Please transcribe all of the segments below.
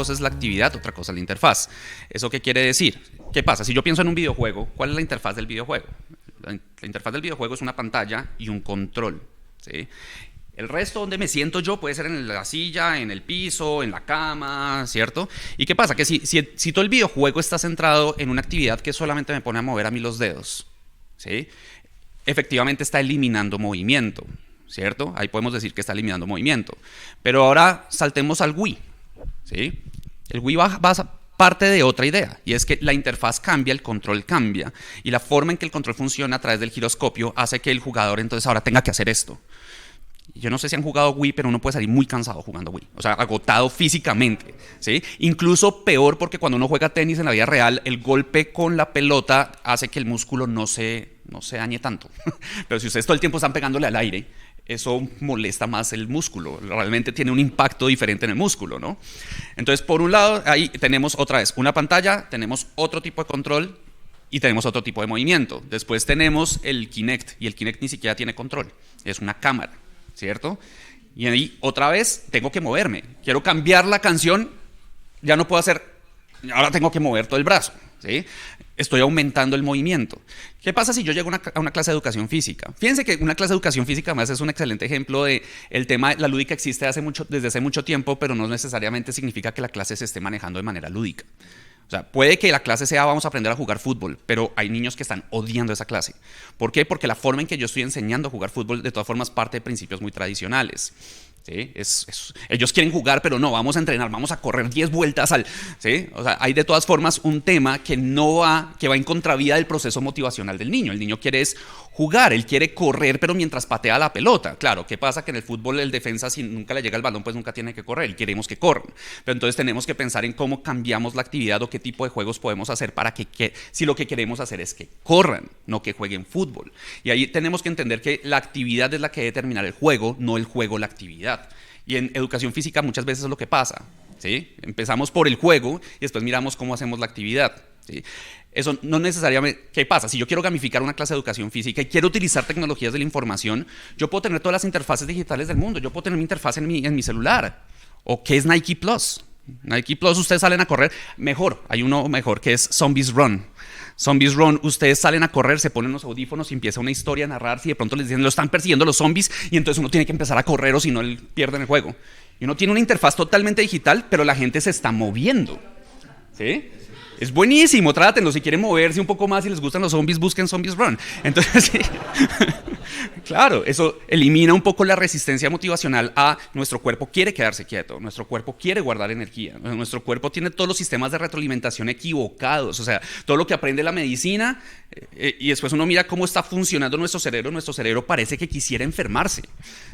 cosa es la actividad, otra cosa es la interfaz. ¿Eso qué quiere decir? ¿Qué pasa? Si yo pienso en un videojuego, ¿cuál es la interfaz del videojuego? La interfaz del videojuego es una pantalla y un control, ¿sí? El resto donde me siento yo puede ser en la silla, en el piso, en la cama, ¿cierto? ¿Y qué pasa? Que si todo el videojuego está centrado en una actividad que solamente me pone a mover a mí los dedos, ¿sí? Efectivamente está eliminando movimiento, ¿cierto? Ahí podemos decir que está eliminando movimiento. Pero ahora saltemos al Wii, ¿sí? El Wii parte de otra idea, y es que la interfaz cambia, el control cambia, y la forma en que el control funciona a través del giroscopio hace que el jugador entonces ahora tenga que hacer esto. Yo no sé si han jugado Wii, pero uno puede salir muy cansado jugando Wii, o sea, agotado físicamente, ¿sí? Incluso peor porque cuando uno juega tenis en la vida real, el golpe con la pelota hace que el músculo no se dañe tanto. Pero si ustedes todo el tiempo están pegándole al aire, eso molesta más el músculo, realmente tiene un impacto diferente en el músculo, ¿no? Entonces, por un lado, ahí tenemos otra vez una pantalla, tenemos otro tipo de control y tenemos otro tipo de movimiento. Después tenemos el Kinect, y el Kinect ni siquiera tiene control, es una cámara, ¿cierto? Y ahí otra vez tengo que moverme. Quiero cambiar la canción, ya no puedo hacer, ahora tengo que mover todo el brazo, ¿sí? Estoy aumentando el movimiento. ¿Qué pasa si yo llego a una clase de educación física? Fíjense que una clase de educación física además es un excelente ejemplo de el tema. La lúdica existe desde hace mucho tiempo, pero no necesariamente significa que la clase se esté manejando de manera lúdica. O sea, puede que la clase sea vamos a aprender a jugar fútbol, pero hay niños que están odiando esa clase. ¿Por qué? Porque la forma en que yo estoy enseñando a jugar fútbol de todas formas parte de principios muy tradicionales. ¿Sí? Ellos quieren jugar, pero no, vamos a entrenar, vamos a correr 10 vueltas ¿sí? O sea, hay de todas formas un tema que va en contravía del proceso motivacional del niño. El niño quiere jugar, él quiere correr, pero mientras patea la pelota. Claro, ¿qué pasa? Que en el fútbol el defensa, si nunca le llega el balón, pues nunca tiene que correr, y queremos que corran. Pero entonces tenemos que pensar en cómo cambiamos la actividad o qué tipo de juegos podemos hacer para si lo que queremos hacer es que corran, no que jueguen fútbol. Y ahí tenemos que entender que la actividad es la que debe determinar el juego, no el juego la actividad. Y en educación física muchas veces es lo que pasa, ¿sí? Empezamos por el juego y después miramos cómo hacemos la actividad, ¿sí? Eso no necesariamente. ¿Qué pasa? Si yo quiero gamificar una clase de educación física y quiero utilizar tecnologías de la información, yo puedo tener todas las interfaces digitales del mundo. Yo puedo tener mi interfaz en mi celular. ¿O qué es Nike Plus? Nike Plus, ustedes salen a correr. Mejor, hay uno mejor que es Zombies Run. Zombies Run, ustedes salen a correr, se ponen los audífonos y empieza una historia a narrarse y de pronto les dicen lo están persiguiendo los zombies y entonces uno tiene que empezar a correr o si no pierden el juego. Y uno tiene una interfaz totalmente digital, pero la gente se está moviendo, ¿sí? Es buenísimo, trátenlo. Si quieren moverse un poco más y les gustan los zombies, busquen Zombies Run. Entonces, sí. Claro, eso elimina un poco la resistencia motivacional a nuestro cuerpo quiere quedarse quieto, nuestro cuerpo quiere guardar energía, nuestro cuerpo tiene todos los sistemas de retroalimentación equivocados, o sea, todo lo que aprende la medicina y después uno mira cómo está funcionando nuestro cerebro parece que quisiera enfermarse,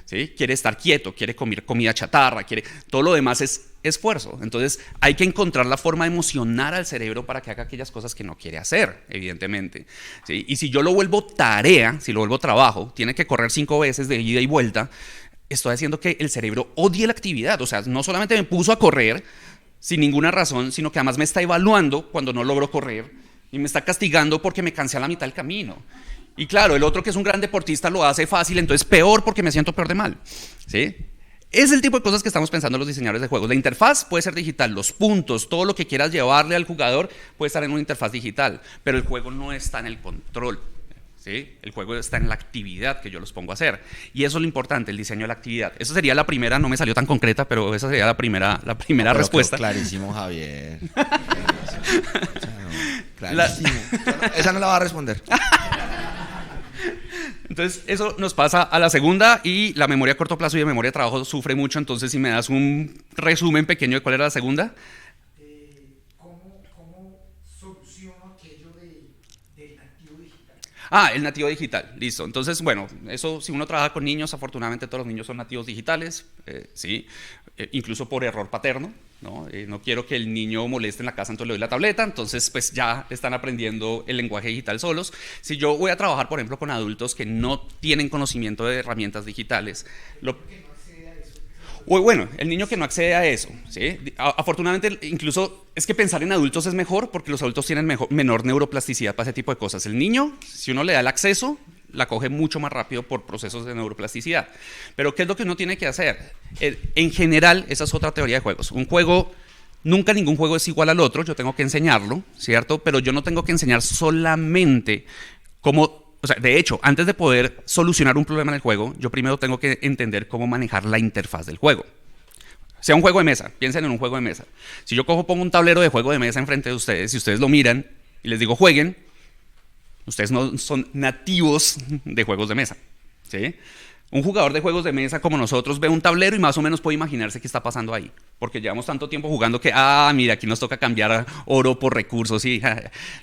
¿sí? Quiere estar quieto, quiere comer comida chatarra, todo lo demás es esfuerzo. Entonces hay que encontrar la forma de emocionar al cerebro para que haga aquellas cosas que no quiere hacer, evidentemente, ¿sí? Y si yo lo vuelvo tarea, si lo vuelvo trabajo, tiene que correr 5 veces de ida y vuelta, estoy haciendo que el cerebro odie la actividad. O sea, no solamente me puso a correr sin ninguna razón, sino que además me está evaluando cuando no logro correr y me está castigando porque me cansé a la mitad del camino. Y claro, el otro que es un gran deportista lo hace fácil, entonces peor porque me siento peor de mal, ¿sí? Es el tipo de cosas que estamos pensando los diseñadores de juegos. La interfaz puede ser digital, los puntos, todo lo que quieras llevarle al jugador puede estar en una interfaz digital, pero el juego no está en el control, ¿sí? El juego está en la actividad que yo los pongo a hacer. Y eso es lo importante, el diseño de la actividad. Esa sería la primera, no me salió tan concreta, pero esa sería la primera respuesta. Clarísimo, Javier. Clarísimo. Esa no la va a responder. Entonces eso nos pasa a la segunda, y la memoria a corto plazo y la memoria de trabajo sufre mucho. Entonces si me das un resumen pequeño de cuál era la segunda. ¿Cómo soluciono aquello del nativo digital? El nativo digital, listo. Entonces, bueno, eso si uno trabaja con niños, afortunadamente todos los niños son nativos digitales, sí, incluso por error paterno, ¿no? No quiero que el niño moleste en la casa, entonces le doy la tableta, entonces pues ya están aprendiendo el lenguaje digital solos. Si yo voy a trabajar, por ejemplo, con adultos que no tienen conocimiento de herramientas digitales, bueno, el niño que no accede a eso, ¿sí? Afortunadamente, incluso es que pensar en adultos es mejor porque los adultos tienen menor neuroplasticidad para ese tipo de cosas. El niño, si uno le da el acceso, la coge mucho más rápido por procesos de neuroplasticidad. Pero ¿qué es lo que uno tiene que hacer? En general, esa es otra teoría de juegos. Un juego Nunca ningún juego es igual al otro, yo tengo que enseñarlo, ¿cierto? Pero yo no tengo que enseñar solamente cómo, o sea, de hecho, antes de poder solucionar un problema en el juego, yo primero tengo que entender cómo manejar la interfaz del juego. Sea un juego de mesa, piensen en un juego de mesa. Si yo pongo un tablero de juego de mesa enfrente de ustedes y ustedes lo miran y les digo jueguen, ustedes no son nativos de juegos de mesa, ¿sí? Un jugador de juegos de mesa como nosotros ve un tablero y más o menos puede imaginarse qué está pasando ahí. Porque llevamos tanto tiempo jugando que, mira, aquí nos toca cambiar oro por recursos y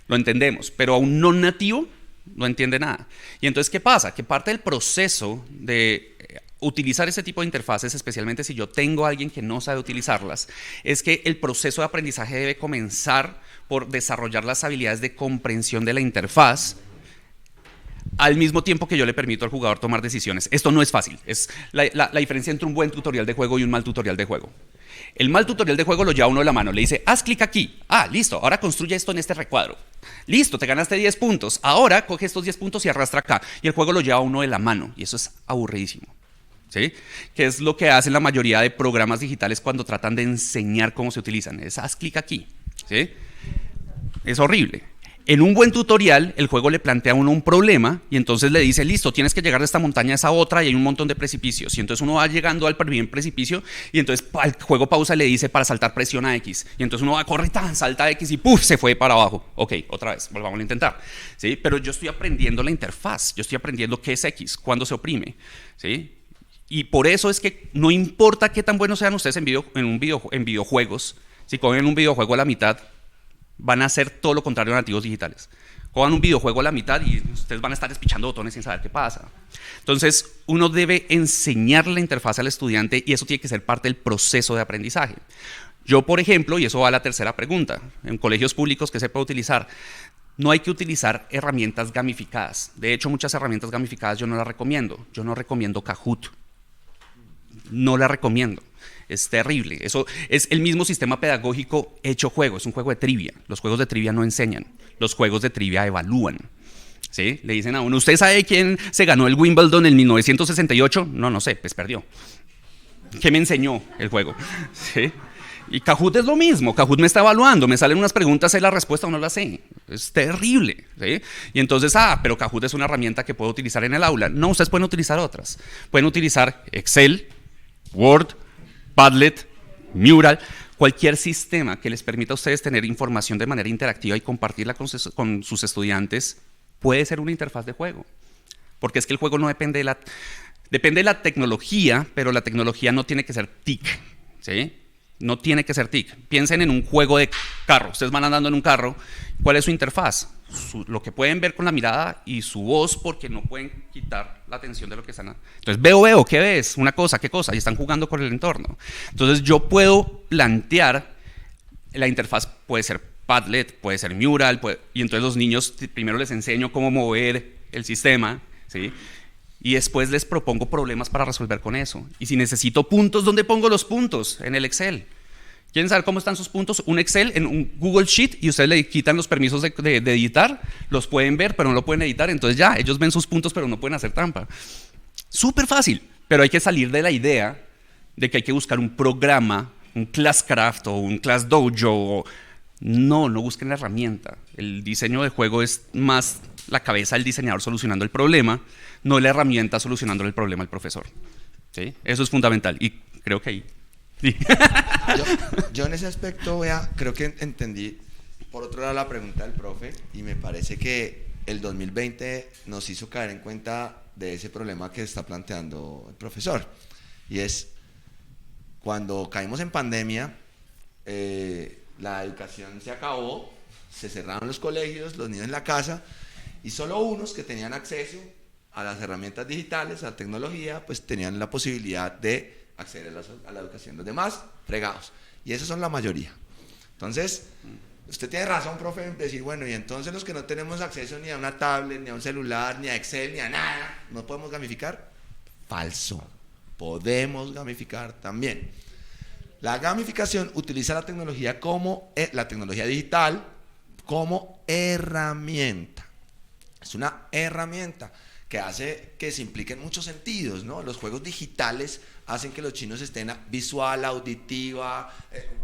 lo entendemos. Pero a un no nativo no entiende nada. Y entonces, ¿qué pasa? Que parte del proceso de utilizar ese tipo de interfaces, especialmente si yo tengo a alguien que no sabe utilizarlas, es que el proceso de aprendizaje debe comenzar por desarrollar las habilidades de comprensión de la interfaz al mismo tiempo que yo le permito al jugador tomar decisiones. Esto no es fácil. Es la diferencia entre un buen tutorial de juego y un mal tutorial de juego. El mal tutorial de juego lo lleva uno de la mano. Le dice, haz clic aquí. Listo. Ahora construye esto en este recuadro. Listo, te ganaste 10 puntos. Ahora coge estos 10 puntos y arrastra acá. Y el juego lo lleva uno de la mano. Y eso es aburridísimo. ¿Sí? Que es lo que hacen la mayoría de programas digitales cuando tratan de enseñar cómo se utilizan. Es, haz clic aquí. ¿Sí? Es horrible. En un buen tutorial, el juego le plantea a uno un problema y entonces le dice, listo, tienes que llegar de esta montaña a esa otra y hay un montón de precipicios. Y entonces uno va llegando al primer precipicio y entonces el juego pausa y le dice, para saltar presiona X. Y entonces uno va, corre, salta X y ¡puf! Se fue para abajo. Ok, otra vez, volvamos a intentar. ¿Sí? Pero yo estoy aprendiendo la interfaz, yo estoy aprendiendo qué es X, cuándo se oprime. ¿Sí? Y por eso es que no importa qué tan buenos sean ustedes en videojuegos, si cogen un videojuego a la mitad, van a hacer todo lo contrario a nativos digitales. Cojan un videojuego a la mitad y ustedes van a estar despichando botones sin saber qué pasa. Entonces, uno debe enseñar la interfaz al estudiante y eso tiene que ser parte del proceso de aprendizaje. Yo, por ejemplo, y eso va a la tercera pregunta, en colegios públicos que se puede utilizar, no hay que utilizar herramientas gamificadas. De hecho, muchas herramientas gamificadas yo no las recomiendo. Yo no recomiendo Kahoot. No la recomiendo. Es terrible. Eso es el mismo sistema pedagógico hecho juego. Es un juego de trivia. Los juegos de trivia no enseñan. Los juegos de trivia evalúan. ¿Sí? Le dicen a uno, ¿usted sabe quién se ganó el Wimbledon en 1968? No sé, pues perdió. ¿Qué me enseñó el juego? ¿Sí? Y Kahoot es lo mismo. Kahoot me está evaluando. Me salen unas preguntas, sé la respuesta o no la sé. Es terrible. ¿Sí? Y entonces, pero Kahoot es una herramienta que puedo utilizar en el aula. No, ustedes pueden utilizar otras. Pueden utilizar Excel, Word, Padlet, Mural, cualquier sistema que les permita a ustedes tener información de manera interactiva y compartirla con sus estudiantes puede ser una interfaz de juego. Porque es que el juego no depende de la tecnología, pero la tecnología no tiene que ser TIC, ¿sí? No tiene que ser TIC. Piensen en un juego de carro. Ustedes van andando en un carro. ¿Cuál es su interfaz? Lo que pueden ver con la mirada y su voz, porque no pueden quitar la atención de lo que están. Entonces, veo, ¿qué ves? Una cosa, ¿qué cosa? Y están jugando con el entorno. Entonces, yo puedo plantear, la interfaz puede ser Padlet, puede ser Mural, y entonces los niños primero les enseño cómo mover el sistema, ¿sí? Y después les propongo problemas para resolver con eso. Y si necesito puntos, ¿dónde pongo los puntos? En el Excel. ¿Quieren saber cómo están sus puntos? Un Excel en un Google Sheet y ustedes le quitan los permisos de editar, los pueden ver, pero no lo pueden editar. Entonces ya, ellos ven sus puntos, pero no pueden hacer trampa. Súper fácil, pero hay que salir de la idea de que hay que buscar un programa, un Classcraft o un Class Dojo. No busquen la herramienta. El diseño de juego es más la cabeza del diseñador solucionando el problema, no la herramienta solucionando el problema al profesor. ¿Sí? Eso es fundamental y creo que ahí. Sí. Yo en ese aspecto, creo que entendí por otro lado la pregunta del profe y me parece que el 2020 nos hizo caer en cuenta de ese problema que está planteando el profesor, y es cuando caímos en pandemia, la educación se acabó, se cerraron los colegios, los niños en la casa, y solo unos que tenían acceso a las herramientas digitales, a la tecnología, pues tenían la posibilidad de acceder a la educación. Los demás, fregados. Y esos son la mayoría. Entonces, usted tiene razón, profe, en decir, bueno, y entonces los que no tenemos acceso ni a una tablet, ni a un celular, ni a Excel, ni a nada, ¿no podemos gamificar? Falso. Podemos gamificar también. La gamificación utiliza la tecnología la tecnología digital como herramienta. Es una herramienta que hace que se implique en muchos sentidos, ¿no? Los juegos digitales hacen que los chinos estén visual, auditiva,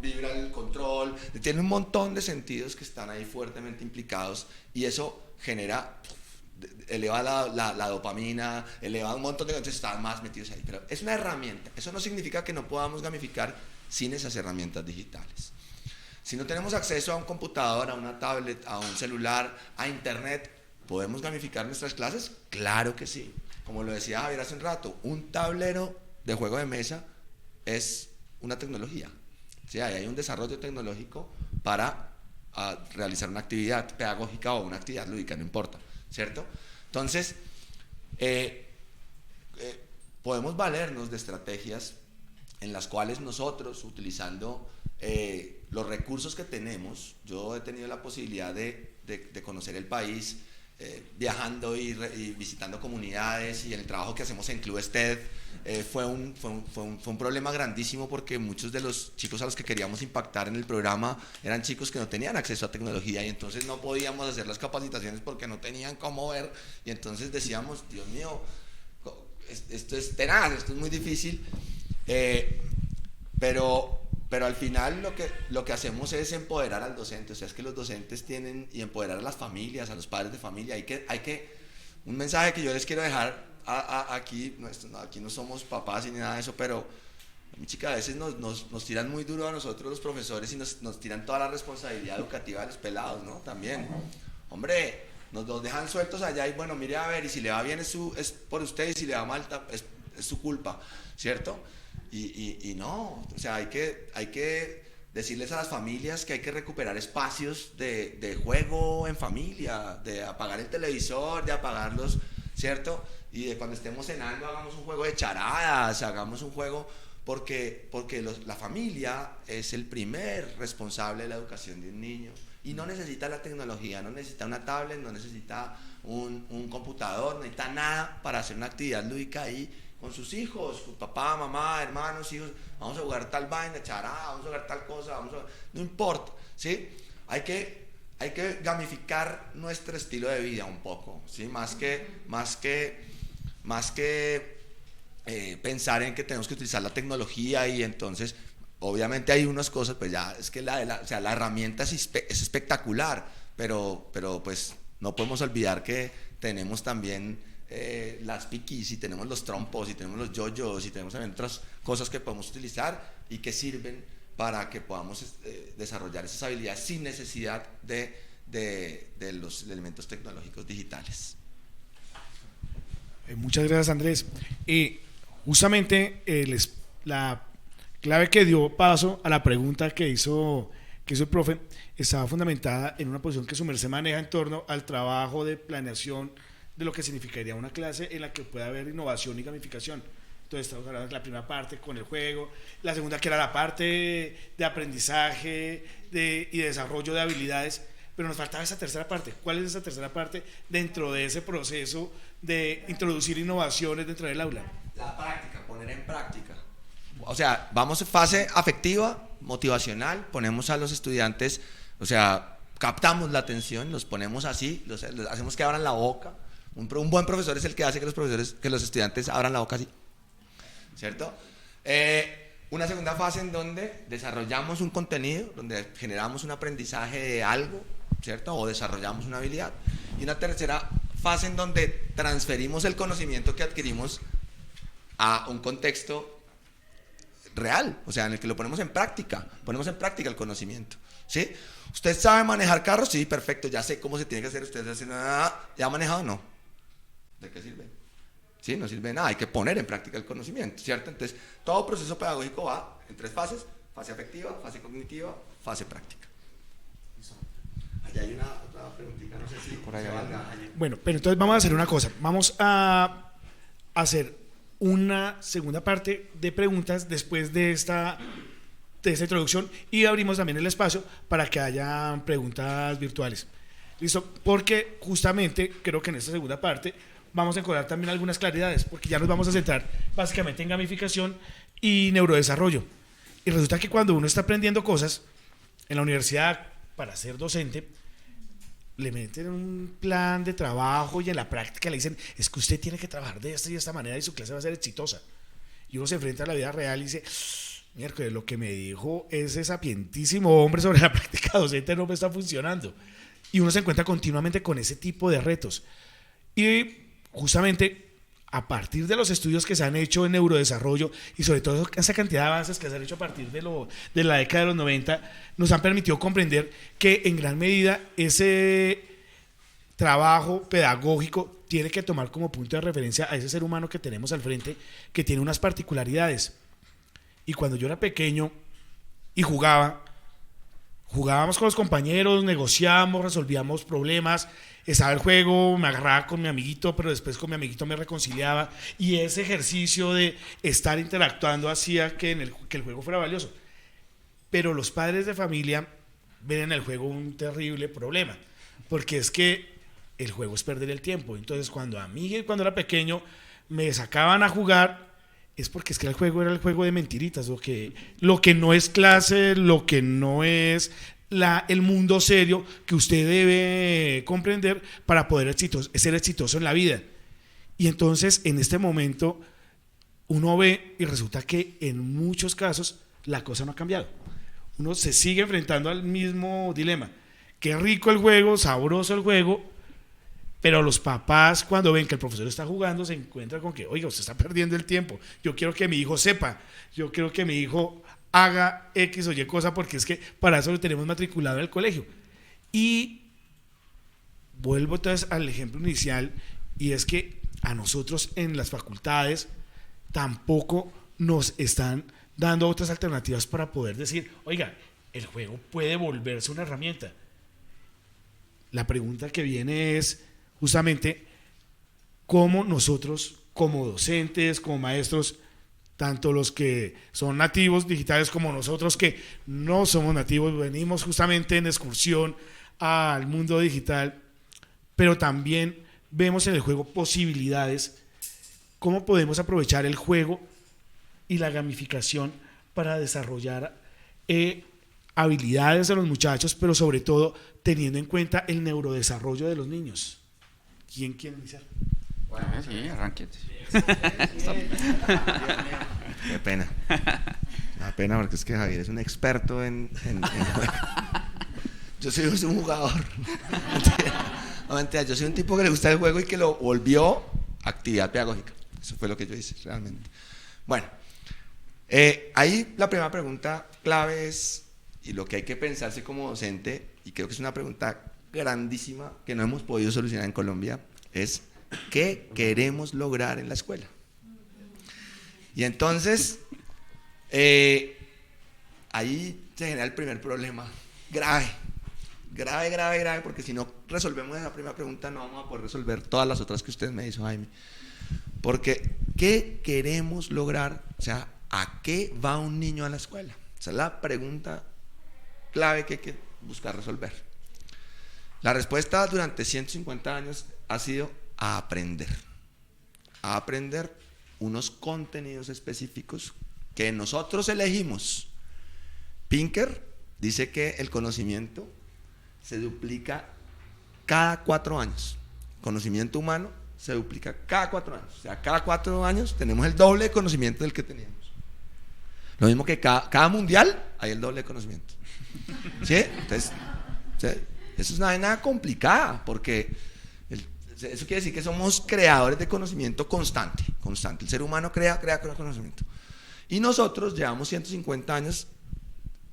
vibra el control, tiene un montón de sentidos que están ahí fuertemente implicados y eso genera, eleva la dopamina, eleva un montón de cosas, están más metidos ahí, pero es una herramienta, eso no significa que no podamos gamificar sin esas herramientas digitales. Si no tenemos acceso a un computador, a una tablet, a un celular, a internet, ¿podemos gamificar nuestras clases? Claro que sí. Como lo decía Javier hace un rato, un tablero de juego de mesa es una tecnología. ¿Sí? Hay un desarrollo tecnológico para realizar una actividad pedagógica o una actividad lúdica, no importa, ¿cierto? Entonces, podemos valernos de estrategias en las cuales nosotros, utilizando los recursos que tenemos, yo he tenido la posibilidad de conocer el país viajando y visitando comunidades, y en el trabajo que hacemos en Club STED fue un problema grandísimo porque muchos de los chicos a los que queríamos impactar en el programa eran chicos que no tenían acceso a tecnología y entonces no podíamos hacer las capacitaciones porque no tenían cómo ver, y entonces decíamos, Dios mío, esto es tenaz, esto es muy difícil, pero al final lo que hacemos es empoderar al docente, o sea, es que los docentes tienen, y empoderar a las familias, a los padres de familia. Un mensaje que yo les quiero dejar aquí, aquí no somos papás ni nada de eso, pero mi chica, a veces nos tiran muy duro a nosotros los profesores y nos tiran toda la responsabilidad educativa de los pelados, ¿no? También, hombre, nos dejan sueltos allá y bueno, mire a ver, y si le va bien es por usted, y si le va mal es su culpa, ¿cierto? Y no, o sea, hay que decirles a las familias que hay que recuperar espacios de juego en familia, de apagar el televisor, de apagarlos, ¿cierto? Y de cuando estemos cenando hagamos un juego de charadas, hagamos un juego, porque la familia es el primer responsable de la educación de un niño y no necesita la tecnología, no necesita una tablet, no necesita un computador, no necesita nada para hacer una actividad lúdica ahí con sus hijos, con papá, mamá, hermanos, hijos. Vamos a jugar tal vaina, charada, vamos a jugar tal cosa, no importa, ¿sí? Hay que gamificar nuestro estilo de vida un poco, ¿sí? Más que pensar en que tenemos que utilizar la tecnología, y entonces obviamente hay unas cosas, pues ya es que la herramienta es espectacular, pero pues no podemos olvidar que tenemos también las piquis, y tenemos los trompos, y tenemos los yoyos, y tenemos también otras cosas que podemos utilizar y que sirven para que podamos desarrollar esas habilidades sin necesidad de los elementos tecnológicos digitales. Muchas gracias, Andrés. Justamente la clave que dio paso a la pregunta que hizo el profe estaba fundamentada en una posición que su merced maneja en torno al trabajo de planeación de lo que significaría una clase en la que pueda haber innovación y gamificación. Entonces estamos hablando de la primera parte con el juego, la segunda que era la parte de aprendizaje y de desarrollo de habilidades, pero nos faltaba esa tercera parte. ¿Cuál es esa tercera parte dentro de ese proceso de introducir innovaciones dentro del aula? La práctica, poner en práctica. O sea, vamos a fase afectiva, motivacional, ponemos a los estudiantes, o sea, captamos la atención, los ponemos así, los hacemos que abran la boca. Un buen profesor es el que hace que los estudiantes abran la boca así, ¿cierto? Una segunda fase en donde desarrollamos un contenido, donde generamos un aprendizaje de algo, ¿cierto? O desarrollamos una habilidad. Y una tercera fase en donde transferimos el conocimiento que adquirimos a un contexto real, o sea, en el que lo ponemos en práctica el conocimiento, ¿sí? ¿Usted sabe manejar carros? Sí, perfecto, ya sé cómo se tiene que hacer. ¿Usted ya ha manejado? No. ¿De qué sirve? Sí, no sirve de nada, hay que poner en práctica el conocimiento, ¿cierto? Entonces, todo proceso pedagógico va en 3 fases: fase afectiva, fase cognitiva, fase práctica. Allá hay una otra preguntita, no sé si por allá valga. Bueno, pero entonces vamos a hacer una cosa, vamos a hacer una segunda parte de preguntas después de esta introducción, y abrimos también el espacio para que haya preguntas virtuales. ¿Listo? Porque justamente creo que en esta segunda parte vamos a encontrar también algunas claridades, porque ya nos vamos a centrar básicamente en gamificación y neurodesarrollo. Y resulta que cuando uno está aprendiendo cosas en la universidad para ser docente, le meten un plan de trabajo y en la práctica le dicen, es que usted tiene que trabajar de esta y de esta manera y su clase va a ser exitosa. y uno se enfrenta a la vida real y dice, miércoles, lo que me dijo ese sapientísimo hombre sobre la práctica docente no me está funcionando. Y uno se encuentra continuamente con ese tipo de retos. Y justamente a partir de los estudios que se han hecho en neurodesarrollo y sobre todo esa cantidad de avances que se han hecho a partir de la década de los 90, nos han permitido comprender que en gran medida ese trabajo pedagógico tiene que tomar como punto de referencia a ese ser humano que tenemos al frente, que tiene unas particularidades. Y cuando yo era pequeño y jugábamos con los compañeros, negociábamos, resolvíamos problemas, estaba el juego, me agarraba con mi amiguito, pero después con mi amiguito me reconciliaba, y ese ejercicio de estar interactuando hacía que el juego fuera valioso. Pero los padres de familia ven en el juego un terrible problema, porque es que el juego es perder el tiempo. Entonces cuando cuando era pequeño, me sacaban a jugar, es porque es que el juego era el juego de mentiritas, lo que no es clase, lo que no es el mundo serio que usted debe comprender para poder ser exitoso en la vida. Y entonces en este momento uno ve y resulta que en muchos casos la cosa no ha cambiado. Uno se sigue enfrentando al mismo dilema. Qué rico el juego, sabroso el juego, pero los papás cuando ven que el profesor está jugando se encuentran con que, oiga, usted está perdiendo el tiempo. Yo quiero que mi hijo sepa, yo quiero que mi hijo haga X o Y cosa, porque es que para eso lo tenemos matriculado en el colegio. Y vuelvo entonces al ejemplo inicial, y es que a nosotros en las facultades tampoco nos están dando otras alternativas para poder decir, oiga, el juego puede volverse una herramienta. La pregunta que viene es justamente cómo nosotros como docentes, como maestros, tanto los que son nativos digitales como nosotros que no somos nativos, venimos justamente en excursión al mundo digital, pero también vemos en el juego posibilidades, cómo podemos aprovechar el juego y la gamificación para desarrollar habilidades de los muchachos, pero sobre todo teniendo en cuenta el neurodesarrollo de los niños. ¿Quién quiere iniciar? Bueno, sí, arranque. Qué pena. Me da pena porque es que Javier es un experto en Yo soy un jugador. No, mentira, yo soy un tipo que le gusta el juego y que lo volvió actividad pedagógica. Eso fue lo que yo hice realmente. Bueno, ahí la primera pregunta clave es, y lo que hay que pensarse como docente, y creo que es una pregunta grandísima que no hemos podido solucionar en Colombia, es ¿qué queremos lograr en la escuela? Y entonces ahí se genera el primer problema grave, porque si no resolvemos esa primera pregunta no vamos a poder resolver todas las otras que usted me hizo, Jaime. Porque ¿qué queremos lograr? O sea, ¿a qué va un niño a la escuela? Esa es la pregunta clave que hay que buscar resolver. La respuesta durante 150 años ha sido a aprender unos contenidos específicos que nosotros elegimos. Pinker dice que el conocimiento se duplica cada 4 años. Conocimiento humano se duplica cada 4 años. O sea, cada 4 años tenemos el doble de conocimiento del que teníamos. Lo mismo que cada mundial hay el doble de conocimiento. ¿Sí? Entonces, eso es una vaina complicada, porque eso quiere decir que somos creadores de conocimiento constante. El ser humano crea conocimiento. Y nosotros llevamos 150 años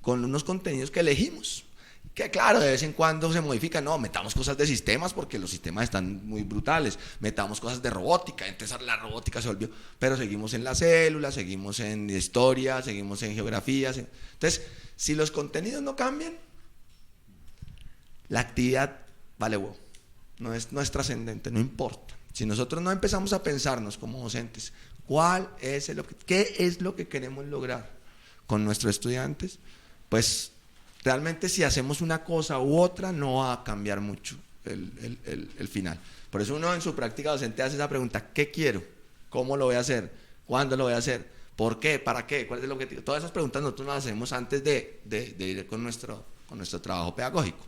con unos contenidos que elegimos. Que claro, de vez en cuando se modifican, no, metamos cosas de sistemas porque los sistemas están muy brutales, metamos cosas de robótica, entonces la robótica se volvió, pero seguimos en las células, seguimos en historia, seguimos en geografía. Entonces, si los contenidos no cambian, la actividad vale huevo, no es trascendente, no importa. Si nosotros no empezamos a pensarnos como docentes, ¿qué es lo que queremos lograr con nuestros estudiantes? Pues realmente si hacemos una cosa u otra no va a cambiar mucho el final. Por eso uno en su práctica docente hace esa pregunta: ¿qué quiero? ¿Cómo lo voy a hacer? ¿Cuándo lo voy a hacer? ¿Por qué? ¿Para qué? ¿Cuál es el objetivo? Todas esas preguntas nosotros las hacemos antes de ir con nuestro trabajo pedagógico.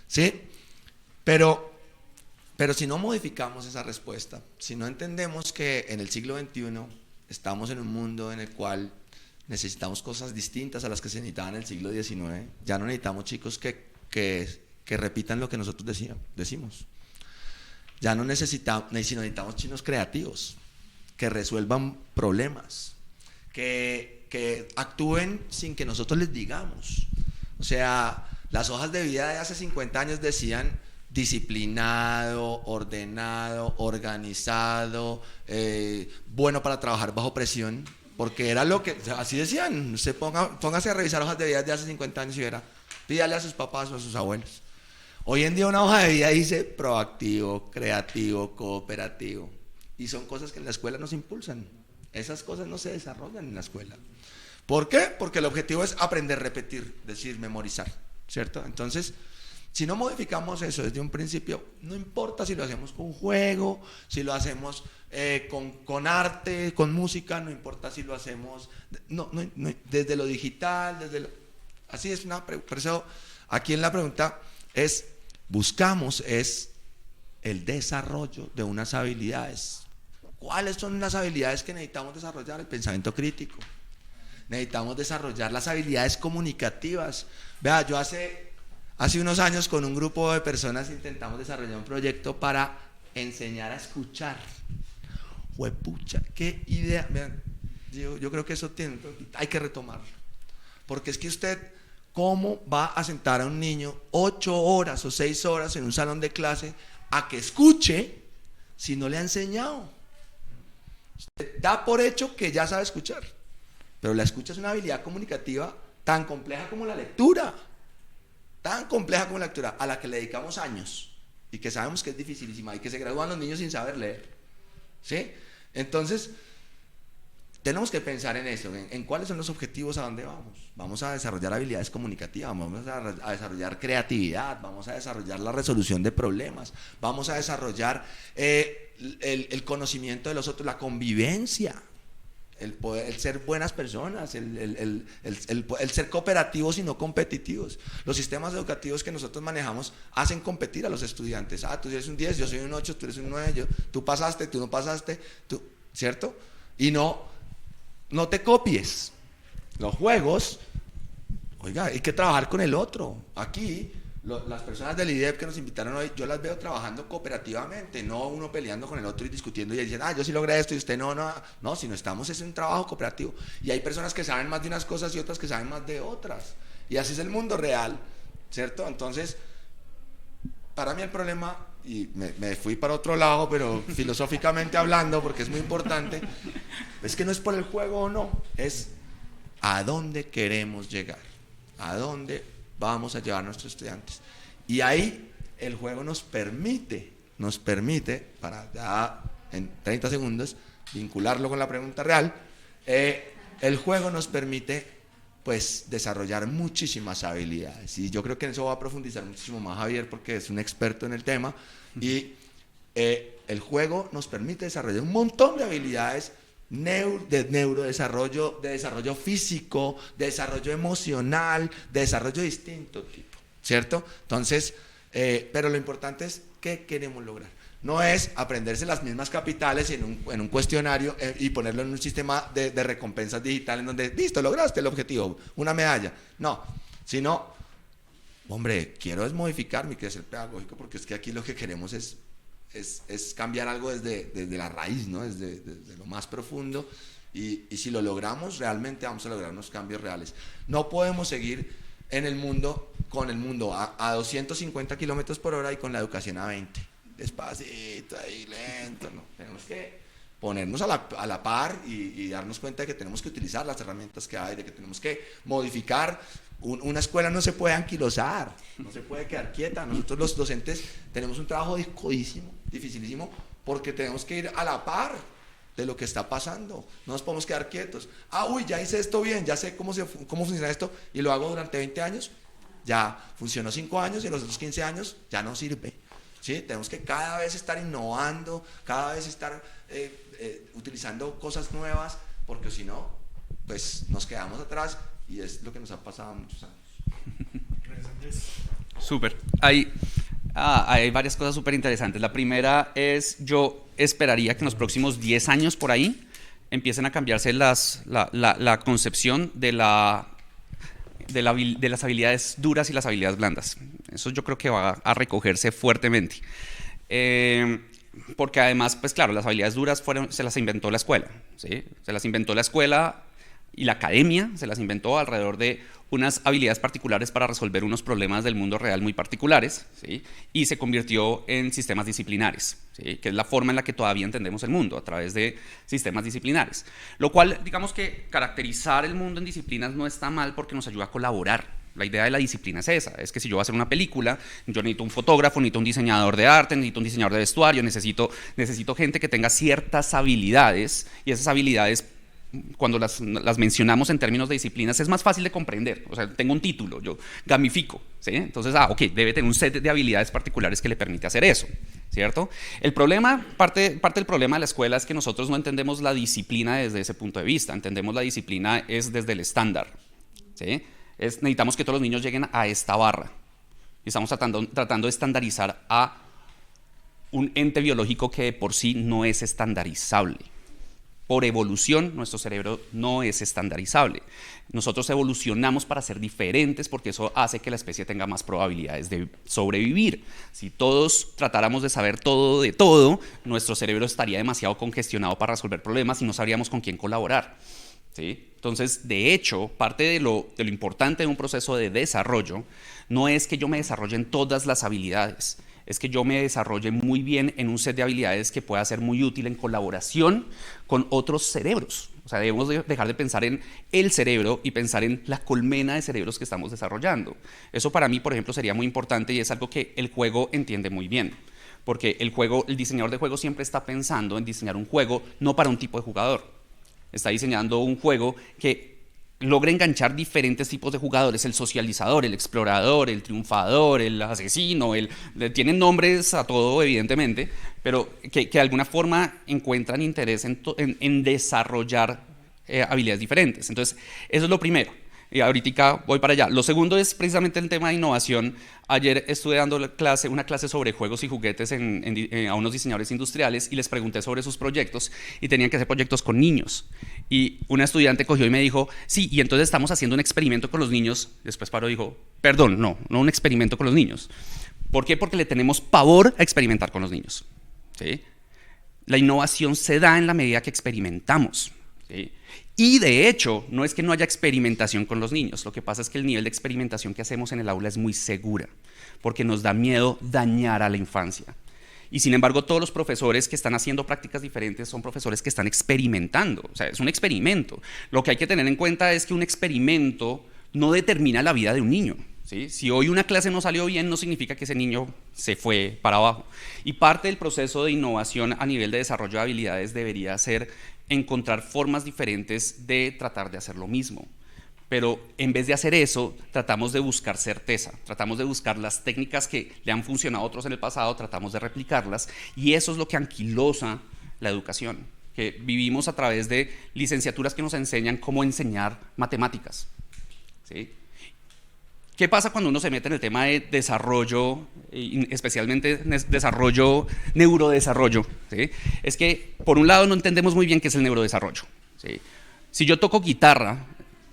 ¿Sí? Pero si no modificamos esa respuesta, si no entendemos que en el siglo XXI estamos en un mundo en el cual necesitamos cosas distintas a las que se necesitaban en el siglo XIX. Ya no necesitamos chicos que repitan lo que nosotros decimos. Ya no necesitamos chinos creativos, que resuelvan problemas, que actúen sin que nosotros les digamos. O sea, las hojas de vida de hace 50 años decían disciplinado, ordenado, organizado, bueno para trabajar bajo presión, porque era lo que, así decían. Usted póngase a revisar hojas de vida de hace 50 años y verá, pídale a sus papás o a sus abuelos. Hoy en día una hoja de vida dice proactivo, creativo, cooperativo, y son cosas que en la escuela nos impulsan. Esas cosas no se desarrollan en la escuela. ¿Por qué? Porque el objetivo es aprender, repetir, decir, memorizar, ¿cierto? Entonces, si no modificamos eso desde un principio, no importa si lo hacemos con juego, si lo hacemos con arte, con música, no importa si lo hacemos desde lo digital, así es por eso aquí en la pregunta buscamos el desarrollo de unas habilidades. ¿Cuáles son las habilidades que necesitamos desarrollar? El pensamiento crítico. Necesitamos desarrollar las habilidades comunicativas. Vea, yo hace unos años con un grupo de personas intentamos desarrollar un proyecto para enseñar a escuchar. Juepucha, qué idea. Vean, yo creo que eso hay que retomarlo. Porque es que usted, ¿cómo va a sentar a un niño 8 horas o 6 horas en un salón de clase a que escuche si no le ha enseñado? Usted da por hecho que ya sabe escuchar, pero la escucha es una habilidad comunicativa tan compleja como la lectura. Tan compleja como la lectura, a la que le dedicamos años y que sabemos que es dificilísima y que se gradúan los niños sin saber leer, ¿sí? Entonces, tenemos que pensar en eso, en cuáles son los objetivos, a dónde vamos. Vamos a desarrollar habilidades comunicativas, vamos a desarrollar creatividad, vamos a desarrollar la resolución de problemas, vamos a desarrollar el conocimiento de los otros, la convivencia. El ser buenas personas, el ser cooperativos y no competitivos. Los sistemas educativos que nosotros manejamos hacen competir a los estudiantes. Tú eres un 10, yo soy un 8, tú eres un 9, tú pasaste, tú no pasaste, ¿cierto? Y no te copies. Los juegos, oiga, hay que trabajar con el otro. Aquí las personas del IDEP que nos invitaron hoy, yo las veo trabajando cooperativamente, no uno peleando con el otro y discutiendo y diciendo, yo sí logré esto y usted no, sino es un trabajo cooperativo. Y hay personas que saben más de unas cosas y otras que saben más de otras. Y así es el mundo real, ¿cierto? Entonces, para mí el problema, y me fui para otro lado, pero filosóficamente hablando, porque es muy importante, es que no es por el juego o no, es a dónde queremos llegar, a dónde vamos a llevar a nuestros estudiantes. Y ahí el juego nos permite, para ya en 30 segundos, vincularlo con la pregunta real, el juego nos permite pues desarrollar muchísimas habilidades. Y yo creo que en eso va a profundizar muchísimo más Javier, porque es un experto en el tema. Y el juego nos permite desarrollar un montón de habilidades de neurodesarrollo, de desarrollo físico, de desarrollo emocional, de desarrollo de distinto tipo, ¿cierto? Entonces, pero lo importante es qué queremos lograr. No es aprenderse las mismas capitales en un cuestionario y ponerlo en un sistema de recompensas digital en donde, listo, lograste el objetivo, una medalla. No, sino, hombre, quiero modificar mi quehacer pedagógico, porque es que aquí lo que queremos es cambiar algo desde la raíz, ¿no? desde lo más profundo, y si lo logramos, realmente vamos a lograr unos cambios reales. No podemos seguir en el mundo, con el mundo a 250 kilómetros por hora y con la educación a 20, despacito, ahí lento, no. Tenemos que ponernos a la par y darnos cuenta de que tenemos que utilizar las herramientas que hay, de que tenemos que modificar. Una escuela no se puede anquilosar, no se puede quedar quieta. Nosotros los docentes tenemos un trabajo dificilísimo, porque tenemos que ir a la par de lo que está pasando. No nos podemos quedar quietos. Ya hice esto bien, ya sé cómo funciona esto y lo hago durante 20 años. Ya funcionó 5 años y en los otros 15 años ya no sirve. ¿Sí? Tenemos que cada vez estar innovando, cada vez estar utilizando cosas nuevas, porque si no, pues nos quedamos atrás, y es lo que nos ha pasado muchos años. Súper. Hay varias cosas súper interesantes. La primera es, yo esperaría que en los próximos 10 años por ahí empiecen a cambiarse la concepción de las habilidades duras y las habilidades blandas. Eso yo creo que va a recogerse fuertemente. Porque además, pues claro, las habilidades duras se las inventó la escuela, ¿sí? Se las inventó la escuela y la academia, se las inventó alrededor de unas habilidades particulares para resolver unos problemas del mundo real muy particulares, ¿sí? Y se convirtió en sistemas disciplinares, ¿sí? Que es la forma en la que todavía entendemos el mundo, a través de sistemas disciplinares. Lo cual, digamos que caracterizar el mundo en disciplinas no está mal porque nos ayuda a colaborar. La idea de la disciplina es esa, es que si yo voy a hacer una película, yo necesito un fotógrafo, necesito un diseñador de arte, necesito un diseñador de vestuario, necesito gente que tenga ciertas habilidades, y esas habilidades, cuando las mencionamos en términos de disciplinas, es más fácil de comprender. O sea, tengo un título, yo gamifico, ¿sí? Entonces, ok, debe tener un set de habilidades particulares que le permite hacer eso, ¿cierto? El problema, parte del problema de la escuela es que nosotros no entendemos la disciplina desde ese punto de vista, entendemos la disciplina es desde el estándar, ¿sí? Necesitamos que todos los niños lleguen a esta barra. Y estamos tratando de estandarizar a un ente biológico que de por sí no es estandarizable. Por evolución, nuestro cerebro no es estandarizable. Nosotros evolucionamos para ser diferentes porque eso hace que la especie tenga más probabilidades de sobrevivir. Si todos tratáramos de saber todo de todo, nuestro cerebro estaría demasiado congestionado para resolver problemas y no sabríamos con quién colaborar, ¿sí? Entonces, de hecho, parte de lo importante de un proceso de desarrollo no es que yo me desarrolle en todas las habilidades, es que yo me desarrolle muy bien en un set de habilidades que pueda ser muy útil en colaboración con otros cerebros. O sea, debemos dejar de pensar en el cerebro y pensar en la colmena de cerebros que estamos desarrollando. Eso para mí, por ejemplo, sería muy importante y es algo que el juego entiende muy bien. Porque el diseñador de juego siempre está pensando en diseñar un juego no para un tipo de jugador. Está diseñando un juego que logre enganchar diferentes tipos de jugadores, el socializador, el explorador, el triunfador, el asesino, tienen nombres a todo evidentemente, pero que de alguna forma encuentran interés en desarrollar habilidades diferentes. Entonces, eso es lo primero. Y ahorita voy para allá. Lo segundo es precisamente el tema de innovación. Ayer estuve dando una clase sobre juegos y juguetes a unos diseñadores industriales y les pregunté sobre sus proyectos y tenían que hacer proyectos con niños. Y una estudiante cogió y me dijo, sí, y entonces estamos haciendo un experimento con los niños. Después paró y dijo, perdón, no un experimento con los niños. ¿Por qué? Porque le tenemos pavor a experimentar con los niños, ¿sí? La innovación se da en la medida que experimentamos, ¿sí? Y de hecho, no es que no haya experimentación con los niños, lo que pasa es que el nivel de experimentación que hacemos en el aula es muy segura, porque nos da miedo dañar a la infancia. Y sin embargo, todos los profesores que están haciendo prácticas diferentes son profesores que están experimentando, o sea, es un experimento. Lo que hay que tener en cuenta es que un experimento no determina la vida de un niño, ¿sí? Si hoy una clase no salió bien, no significa que ese niño se fue para abajo. Y parte del proceso de innovación a nivel de desarrollo de habilidades debería ser encontrar formas diferentes de tratar de hacer lo mismo. Pero en vez de hacer eso, tratamos de buscar certeza, tratamos de buscar las técnicas que le han funcionado a otros en el pasado, tratamos de replicarlas, y eso es lo que anquilosa la educación, que vivimos a través de licenciaturas que nos enseñan cómo enseñar matemáticas, ¿sí? ¿Qué pasa cuando uno se mete en el tema de desarrollo, especialmente neurodesarrollo? ¿Sí? Es que, por un lado, no entendemos muy bien qué es el neurodesarrollo, ¿sí? Si yo toco guitarra,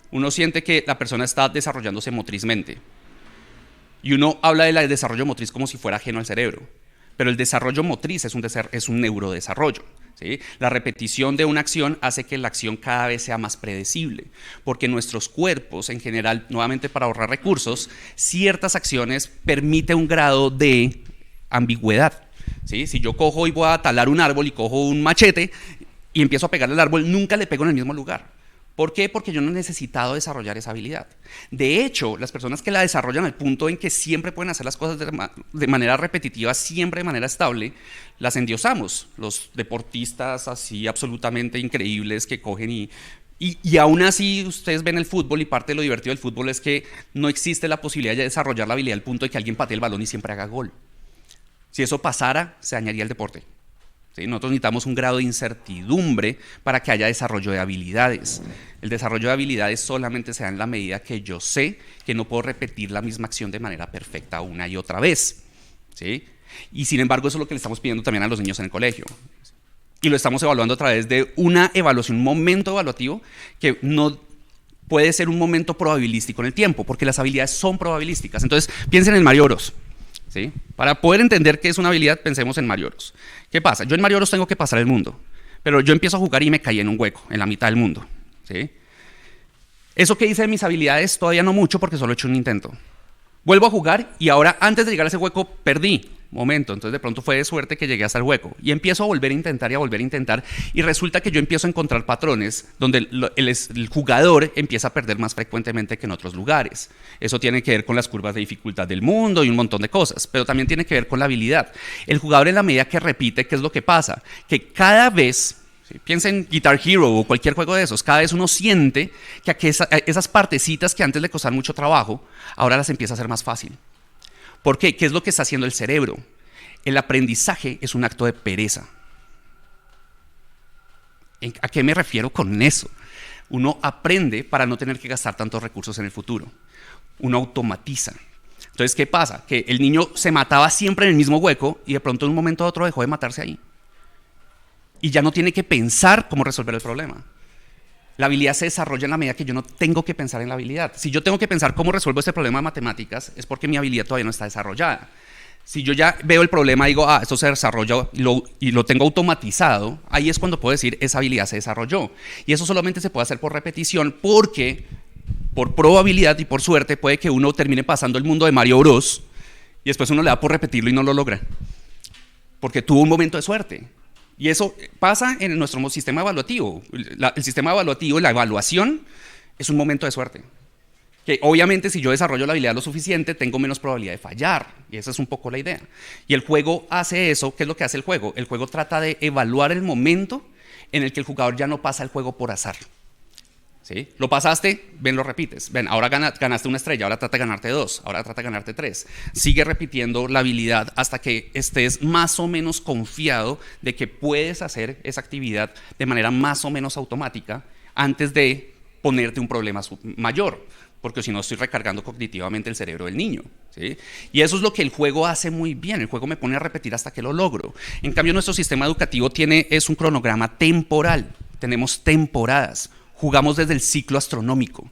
uno siente que la persona está desarrollándose motrizmente. Y uno habla del desarrollo motriz como si fuera ajeno al cerebro. Pero el desarrollo motriz es un neurodesarrollo, ¿sí? La repetición de una acción hace que la acción cada vez sea más predecible, porque nuestros cuerpos, en general, nuevamente para ahorrar recursos, ciertas acciones permiten un grado de ambigüedad, ¿sí? Si yo cojo y voy a talar un árbol y cojo un machete y empiezo a pegarle al árbol, nunca le pego en el mismo lugar. ¿Por qué? Porque yo no he necesitado desarrollar esa habilidad. De hecho, las personas que la desarrollan al punto en que siempre pueden hacer las cosas de manera repetitiva, siempre de manera estable, las endiosamos. Los deportistas así absolutamente increíbles que cogen y aún así ustedes ven el fútbol y parte de lo divertido del fútbol es que no existe la posibilidad de desarrollar la habilidad al punto de que alguien patee el balón y siempre haga gol. Si eso pasara, se dañaría el deporte. ¿Sí? Nosotros necesitamos un grado de incertidumbre para que haya desarrollo de habilidades. El desarrollo de habilidades solamente se da en la medida que yo sé que no puedo repetir la misma acción de manera perfecta una y otra vez, ¿sí? Y sin embargo, eso es lo que le estamos pidiendo también a los niños en el colegio. y lo estamos evaluando a través de una evaluación, un momento evaluativo que no puede ser un momento probabilístico en el tiempo, porque las habilidades son probabilísticas. Entonces, piensen en Mario Bros. ¿Sí? Para poder entender qué es una habilidad, pensemos en Mario Bros. ¿Qué pasa? Yo en Mario Bros tengo que pasar el mundo, pero yo empiezo a jugar y me caí en un hueco, en la mitad del mundo. ¿Sí? Eso que hice de mis habilidades todavía no mucho porque solo he hecho un intento. Vuelvo a jugar y ahora antes de llegar a ese hueco perdí. Momento, entonces de pronto fue de suerte que llegué hasta el hueco y empiezo a volver a intentar y a volver a intentar y resulta que yo empiezo a encontrar patrones donde el jugador empieza a perder más frecuentemente que en otros lugares. Eso tiene que ver con las curvas de dificultad del mundo y un montón de cosas, pero también tiene que ver con la habilidad. El jugador en la medida que repite, ¿qué es lo que pasa? Que cada vez, ¿sí? Piensa en Guitar Hero o cualquier juego de esos, cada vez uno siente que esas partecitas que antes le costaban mucho trabajo, ahora las empieza a hacer más fácil. ¿Por qué? ¿Qué es lo que está haciendo el cerebro? El aprendizaje es un acto de pereza. ¿A qué me refiero con eso? Uno aprende para no tener que gastar tantos recursos en el futuro. Uno automatiza. Entonces, ¿qué pasa? Que el niño se mataba siempre en el mismo hueco y de pronto en un momento u otro dejó de matarse ahí. Y ya no tiene que pensar cómo resolver el problema. La habilidad se desarrolla en la medida que yo no tengo que pensar en la habilidad. Si yo tengo que pensar cómo resuelvo este problema de matemáticas, es porque mi habilidad todavía no está desarrollada. Si yo ya veo el problema y digo, esto se desarrolla y lo tengo automatizado, ahí es cuando puedo decir, esa habilidad se desarrolló. Y eso solamente se puede hacer por repetición porque, por probabilidad y por suerte, puede que uno termine pasando el mundo de Mario Bros. Y después uno le da por repetirlo y no lo logra. Porque tuvo un momento de suerte. Y eso pasa en nuestro sistema evaluativo. El sistema evaluativo, la evaluación, es un momento de suerte. Que obviamente si yo desarrollo la habilidad lo suficiente, tengo menos probabilidad de fallar. Y esa es un poco la idea. Y el juego hace eso. ¿Qué es lo que hace el juego? El juego trata de evaluar el momento en el que el jugador ya no pasa el juego por azar. ¿Sí? Lo pasaste, ven, lo repites. Ven, ahora ganaste una estrella, ahora trata de ganarte 2, ahora trata de ganarte 3. Sigue repitiendo la habilidad hasta que estés más o menos confiado de que puedes hacer esa actividad de manera más o menos automática antes de ponerte un problema mayor, porque si no estoy recargando cognitivamente el cerebro del niño. ¿Sí? Y eso es lo que el juego hace muy bien. El juego me pone a repetir hasta que lo logro. En cambio, nuestro sistema educativo es un cronograma temporal. Tenemos temporadas. Jugamos desde el ciclo astronómico.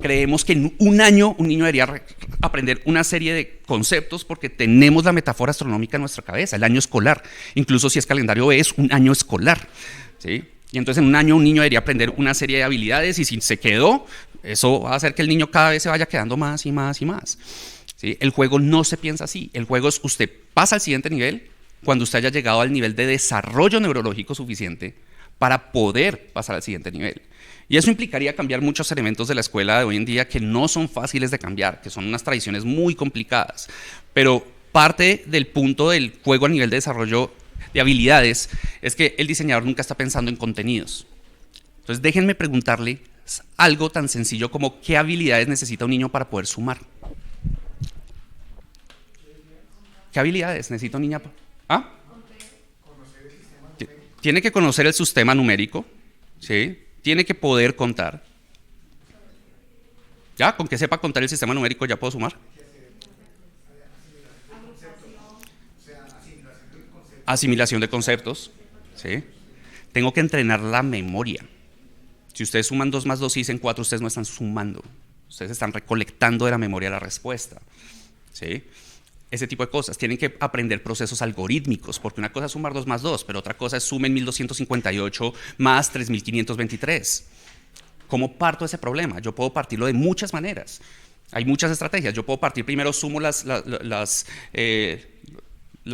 Creemos que en un año un niño debería aprender una serie de conceptos porque tenemos la metáfora astronómica en nuestra cabeza, el año escolar. Incluso si es calendario B, es un año escolar. ¿Sí? Y entonces en un año un niño debería aprender una serie de habilidades y si se quedó, eso va a hacer que el niño cada vez se vaya quedando más y más y más. ¿Sí? El juego no se piensa así. El juego es usted pasa al siguiente nivel cuando usted haya llegado al nivel de desarrollo neurológico suficiente para poder pasar al siguiente nivel. Y eso implicaría cambiar muchos elementos de la escuela de hoy en día que no son fáciles de cambiar, que son unas tradiciones muy complicadas. Pero parte del punto del juego a nivel de desarrollo de habilidades es que el diseñador nunca está pensando en contenidos. Entonces déjenme preguntarle algo tan sencillo como ¿qué habilidades necesita un niño para poder sumar? ¿Qué habilidades necesita un niño? Tiene que conocer el sistema numérico, ¿sí? Tiene que poder contar. Ya, con que sepa contar el sistema numérico ya puedo sumar. Asimilación de conceptos. ¿Sí? Tengo que entrenar la memoria. Si ustedes suman 2 más 2 y dicen 4, ustedes no están sumando. Ustedes están recolectando de la memoria la respuesta. ¿Sí? Ese tipo de cosas. Tienen que aprender procesos algorítmicos, porque una cosa es sumar 2 más 2, pero otra cosa es sumen 1258 más 3523. ¿Cómo parto ese problema? Yo puedo partirlo de muchas maneras. Hay muchas estrategias. Yo puedo partir primero, sumo las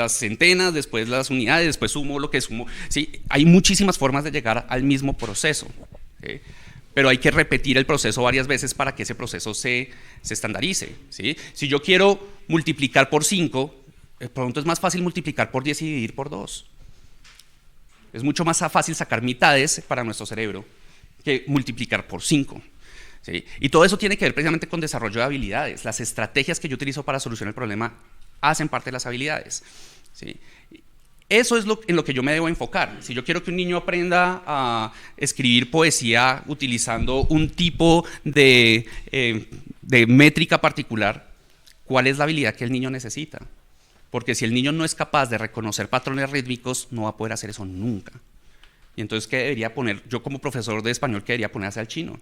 centenas, después las unidades, después sumo lo que sumo. Sí, hay muchísimas formas de llegar al mismo proceso. ¿Sí? Pero hay que repetir el proceso varias veces para que ese proceso se estandarice. ¿Sí? Si yo quiero multiplicar por 5, pronto es más fácil multiplicar por 10 y dividir por 2. Es mucho más fácil sacar mitades para nuestro cerebro que multiplicar por 5. ¿Sí? Y todo eso tiene que ver precisamente con desarrollo de habilidades. Las estrategias que yo utilizo para solucionar el problema hacen parte de las habilidades. ¿Sí? Eso es en lo que yo me debo enfocar. Si yo quiero que un niño aprenda a escribir poesía utilizando un tipo de métrica particular, ¿cuál es la habilidad que el niño necesita? Porque si el niño no es capaz de reconocer patrones rítmicos, no va a poder hacer eso nunca. Y entonces, ¿qué debería poner? Yo como profesor de español, ¿qué debería ponerse al chino?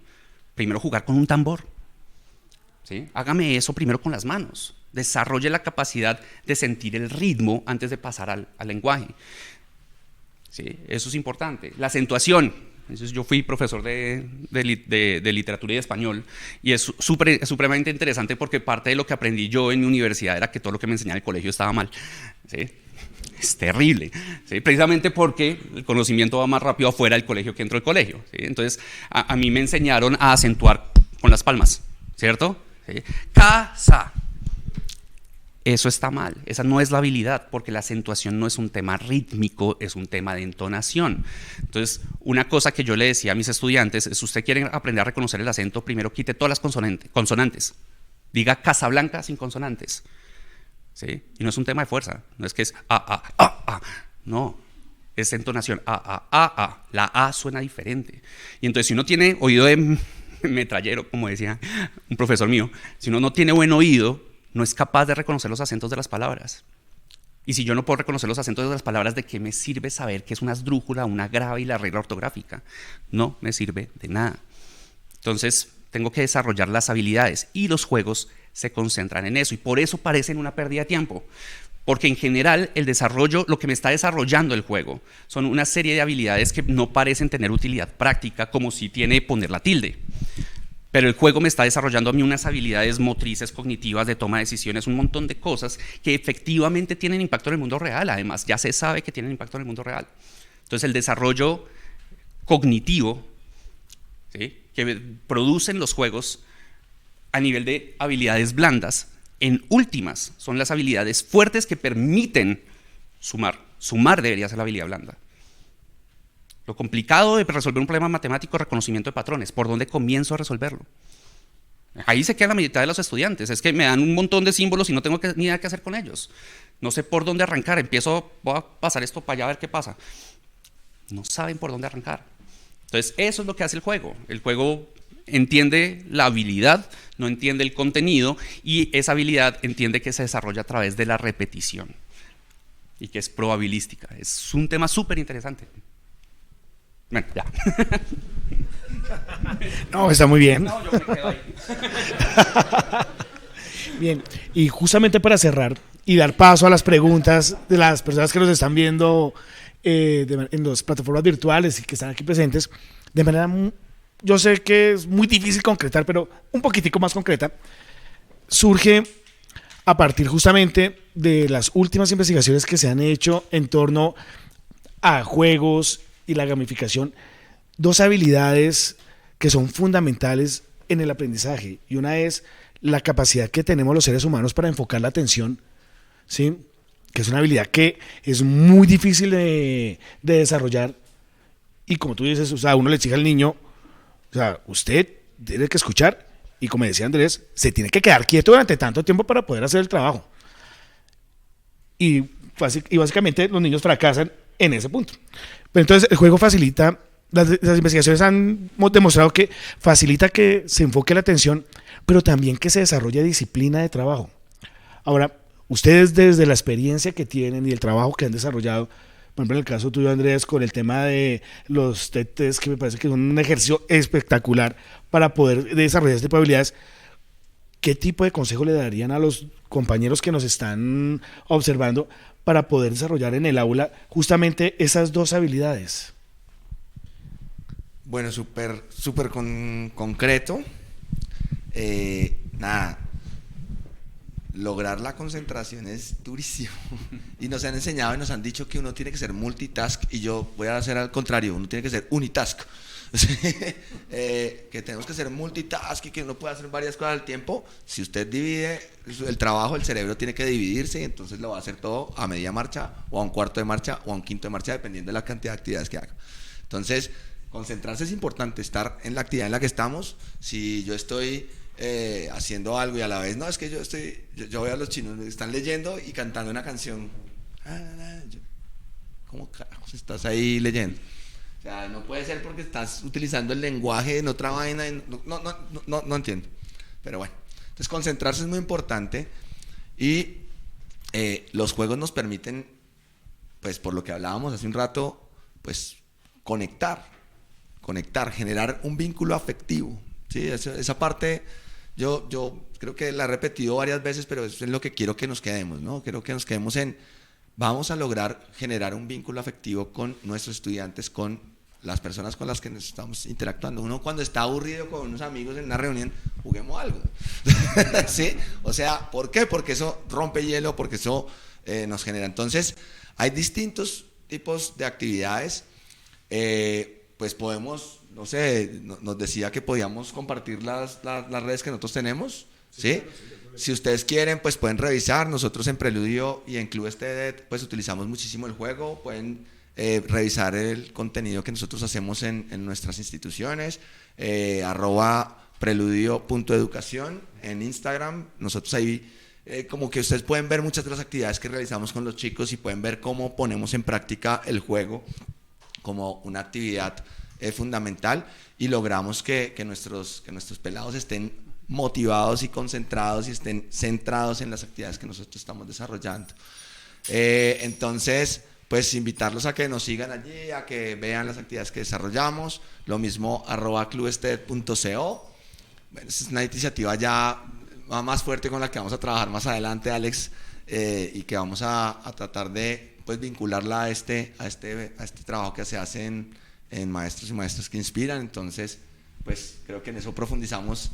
Primero jugar con un tambor. ¿Sí? Hágame eso primero con las manos. Desarrolle la capacidad de sentir el ritmo antes de pasar al lenguaje. ¿Sí? Eso es importante. La acentuación. Entonces, yo fui profesor de literatura y de español y es supremamente interesante porque parte de lo que aprendí yo en mi universidad era que todo lo que me enseñaba en el colegio estaba mal. ¿Sí? Es terrible, ¿sí? Precisamente porque el conocimiento va más rápido afuera del colegio que dentro del colegio, ¿sí? Entonces, a mí me enseñaron a acentuar con las palmas, ¿cierto? ¿Sí? Casa. Eso está mal, esa no es la habilidad, porque la acentuación no es un tema rítmico, es un tema de entonación. Entonces, una cosa que yo le decía a mis estudiantes es: si usted quiere aprender a reconocer el acento, primero quite todas las consonantes. Diga Casablanca sin consonantes. ¿Sí? Y no es un tema de fuerza, no es que es a, no, es entonación a. La a suena diferente. Y entonces, si uno tiene oído de metrallero, como decía un profesor mío, si uno no tiene buen oído, no es capaz de reconocer los acentos de las palabras. Y si yo no puedo reconocer los acentos de las palabras, ¿de qué me sirve saber qué es una esdrújula, una grave y la regla ortográfica? No me sirve de nada. Entonces, tengo que desarrollar las habilidades y los juegos se concentran en eso. Y por eso parecen una pérdida de tiempo. Porque en general el desarrollo, lo que me está desarrollando el juego, son una serie de habilidades que no parecen tener utilidad práctica, como si tiene poner la tilde. Pero el juego me está desarrollando a mí unas habilidades motrices, cognitivas, de toma de decisiones, un montón de cosas que efectivamente tienen impacto en el mundo real. Además, ya se sabe que tienen impacto en el mundo real. Entonces, el desarrollo cognitivo, ¿sí?, que producen los juegos a nivel de habilidades blandas, en últimas, son las habilidades fuertes que permiten sumar. Sumar debería ser la habilidad blanda. Lo complicado de resolver un problema matemático es reconocimiento de patrones. ¿Por dónde comienzo a resolverlo? Ahí se queda la mitad de los estudiantes. Es que me dan un montón de símbolos y no tengo ni idea qué hacer con ellos. No sé por dónde arrancar. Voy a pasar esto para allá a ver qué pasa. No saben por dónde arrancar. Entonces, eso es lo que hace el juego. El juego entiende la habilidad, no entiende el contenido, y esa habilidad entiende que se desarrolla a través de la repetición y que es probabilística. Es un tema súper interesante. Bueno, ya. No, está muy bien. No, yo me quedo ahí. Bien, y justamente para cerrar y dar paso a las preguntas de las personas que nos están viendo en las plataformas virtuales y que están aquí presentes, de manera, yo sé que es muy difícil concretar, pero un poquitico más concreta, surge a partir justamente de las últimas investigaciones que se han hecho en torno a juegos y la gamificación, dos habilidades que son fundamentales en el aprendizaje. Y una es la capacidad que tenemos los seres humanos para enfocar la atención, ¿sí?, que es una habilidad que es muy difícil de desarrollar. Y como tú dices, o sea, uno le exige al niño, o sea, usted tiene que escuchar, y como decía Andrés, se tiene que quedar quieto durante tanto tiempo para poder hacer el trabajo. Y básicamente los niños fracasan en ese punto. Pero entonces el juego facilita, las investigaciones han demostrado que facilita que se enfoque la atención, pero también que se desarrolle disciplina de trabajo. Ahora, ustedes desde la experiencia que tienen y el trabajo que han desarrollado, por ejemplo en el caso tuyo, Andrés, con el tema de los TEDs, que me parece que son un ejercicio espectacular para poder desarrollar este tipo de habilidades, ¿qué tipo de consejo le darían a los compañeros que nos están observando para poder desarrollar en el aula justamente esas dos habilidades? Bueno, súper concreto. Nada, lograr la concentración es durísimo. Y nos han enseñado y nos han dicho que uno tiene que ser multitask, y yo voy a hacer al contrario, uno tiene que ser unitask. Que tenemos que ser multitask y que uno puede hacer varias cosas al tiempo. Si usted divide el trabajo, el cerebro tiene que dividirse, y entonces lo va a hacer todo a media marcha, o a un cuarto de marcha, o a un quinto de marcha, dependiendo de la cantidad de actividades que haga. Entonces, concentrarse es importante, estar en la actividad en la que estamos. Si yo estoy haciendo algo y a la vez, no, es que yo veo a los chinos, están leyendo y cantando una canción. ¿Cómo carajos estás ahí leyendo? O sea, no puede ser porque estás utilizando el lenguaje en otra vaina. No entiendo. Pero bueno, entonces concentrarse es muy importante, y los juegos nos permiten, pues por lo que hablábamos hace un rato, pues conectar, generar un vínculo afectivo, ¿sí? Esa parte yo creo que la he repetido varias veces, pero eso es lo que quiero que nos quedemos, ¿no? Quiero que nos quedemos en, vamos a lograr generar un vínculo afectivo con nuestros estudiantes, con las personas con las que nos estamos interactuando. Uno cuando está aburrido con unos amigos en una reunión, juguemos algo. ¿Sí? O sea, ¿por qué? Porque eso rompe hielo, porque eso nos genera. Entonces, hay distintos tipos de actividades. Pues podemos, no sé, nos decía que podíamos compartir las redes que nosotros tenemos, ¿sí? Si ustedes quieren, pues pueden revisar. Nosotros en Preludio y en Club Stedet, pues utilizamos muchísimo el juego. Pueden revisar el contenido que nosotros hacemos en nuestras instituciones, @preludio.educación en Instagram. Nosotros ahí como que ustedes pueden ver muchas de las actividades que realizamos con los chicos y pueden ver cómo ponemos en práctica el juego como una actividad fundamental, y logramos que nuestros pelados estén motivados y concentrados y estén centrados en las actividades que nosotros estamos desarrollando. Entonces, pues invitarlos a que nos sigan allí, a que vean las actividades que desarrollamos. Lo mismo @clubstedet.co. Bueno, es una iniciativa ya más fuerte con la que vamos a trabajar más adelante, Alex, y que vamos a tratar de, pues, vincularla a este trabajo que se hace en Maestros y Maestras que Inspiran. Entonces, pues creo que en eso profundizamos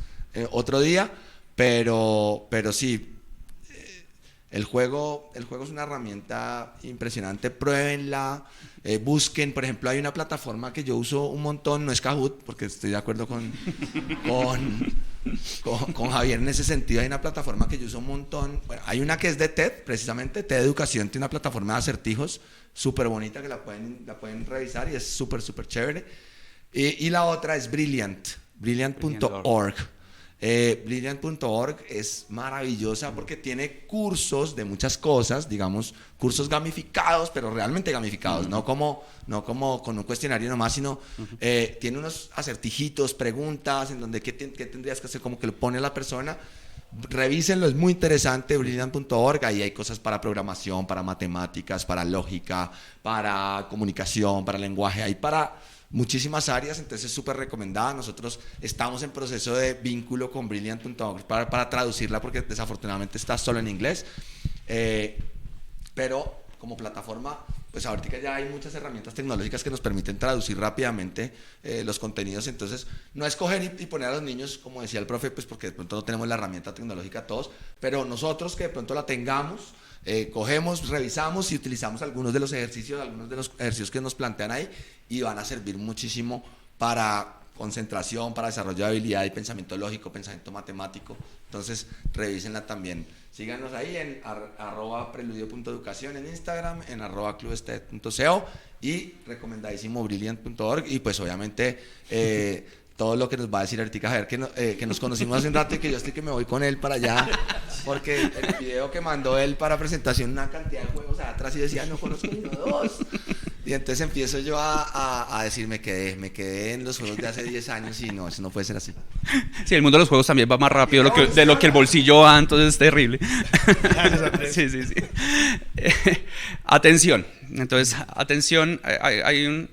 otro día, pero sí, el juego es una herramienta impresionante. Pruébenla, busquen. Por ejemplo, hay una plataforma que yo uso un montón, no es Kahoot, porque estoy de acuerdo con Javier en ese sentido. Hay una plataforma que yo uso un montón. Bueno, hay una que es de TED, precisamente TED Educación, tiene una plataforma de acertijos súper bonita que la pueden revisar y es súper chévere. Y la otra es brilliant.org. Brilliant.org es maravillosa porque tiene cursos de muchas cosas, digamos, cursos gamificados, pero realmente gamificados, no como con un cuestionario nomás, sino tiene unos acertijitos, preguntas, en donde qué tendrías que hacer, como que lo pone la persona. Revísenlo, es muy interesante, brilliant.org. Ahí hay cosas para programación, para matemáticas, para lógica, para comunicación, para lenguaje, hay para muchísimas áreas, entonces es súper recomendada. Nosotros estamos en proceso de vínculo con brilliant.org para traducirla, porque desafortunadamente está solo en inglés, pero como plataforma, pues ahorita ya hay muchas herramientas tecnológicas que nos permiten traducir rápidamente los contenidos. Entonces no es coger y poner a los niños, como decía el profe, pues porque de pronto no tenemos la herramienta tecnológica todos, pero nosotros que de pronto la tengamos, cogemos, revisamos y utilizamos algunos de los ejercicios que nos plantean ahí, y van a servir muchísimo para concentración, para desarrollo de habilidad y pensamiento lógico, pensamiento matemático. Entonces revísenla también. Síganos ahí en @preludio.educación en Instagram, en @clubstedet.co, y recomendadísimo brilliant.org. Y pues obviamente todo lo que nos va a decir ahorita Javier, que nos conocimos hace un rato y que yo estoy que me voy con él para allá, porque el video que mandó él para presentación, una cantidad de juegos atrás, y decía, no conozco ni uno, dos. Y entonces empiezo yo a decir, me quedé en los juegos de hace 10 años y no, eso no puede ser así. Sí, el mundo de los juegos también va más rápido de lo que el bolsillo va, entonces es terrible. Sí. Atención. Entonces, atención,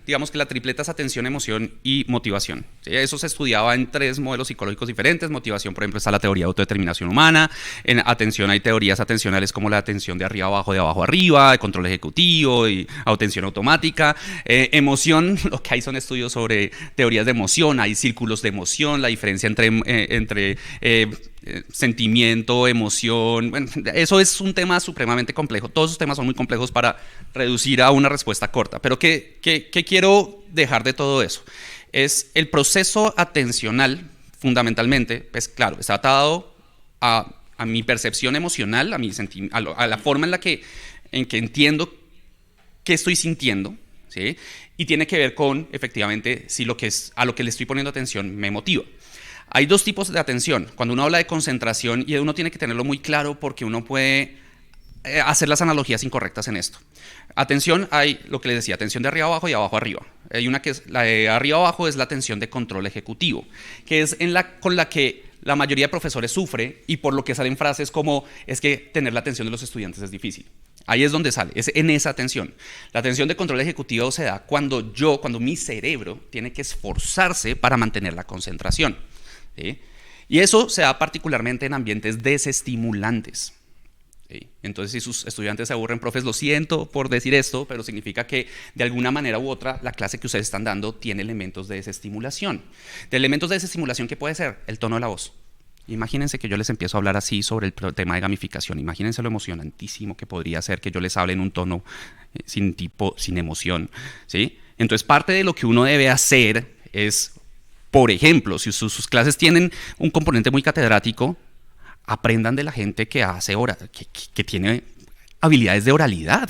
digamos que la tripleta es atención, emoción y motivación. ¿Sí? Eso se estudiaba en 3 modelos psicológicos diferentes. Motivación, por ejemplo, está la teoría de autodeterminación humana. En atención hay teorías atencionales como la atención de arriba a abajo, de abajo a arriba, de control ejecutivo y atención automática. Emoción, lo que hay son estudios sobre teorías de emoción, hay círculos de emoción, la diferencia entre sentimiento, emoción. Bueno, eso es un tema supremamente complejo. Todos esos temas son muy complejos para reducir a una respuesta corta. Pero ¿qué quiero dejar de todo eso? Es el proceso atencional, fundamentalmente, pues claro, está atado a mi percepción emocional, a la forma en que entiendo qué estoy sintiendo, ¿sí? Y tiene que ver con, efectivamente, si a lo que le estoy poniendo atención me motiva. Hay 2 tipos de atención. Cuando uno habla de concentración, y uno tiene que tenerlo muy claro porque uno puede hacer las analogías incorrectas en esto. Atención, hay lo que les decía, atención de arriba abajo y abajo arriba. Hay una que es la de arriba abajo, es la atención de control ejecutivo, que es con la que la mayoría de profesores sufre, y por lo que salen frases como es que tener la atención de los estudiantes es difícil. Ahí es donde sale, es en esa atención. La atención de control ejecutivo se da cuando mi cerebro tiene que esforzarse para mantener la concentración, ¿sí? Y eso se da particularmente en ambientes desestimulantes. ¿Sí? Entonces, si sus estudiantes se aburren, profes, lo siento por decir esto, pero significa que de alguna manera u otra la clase que ustedes están dando tiene elementos de desestimulación. De elementos de desestimulación, ¿qué puede ser? El tono de la voz. Imagínense que yo les empiezo a hablar así sobre el tema de gamificación. Imagínense lo emocionantísimo que podría ser que yo les hable en un tono sin emoción, ¿sí? Entonces, parte de lo que uno debe hacer es, por ejemplo, si sus clases tienen un componente muy catedrático, aprendan de la gente que hace que tiene habilidades de oralidad.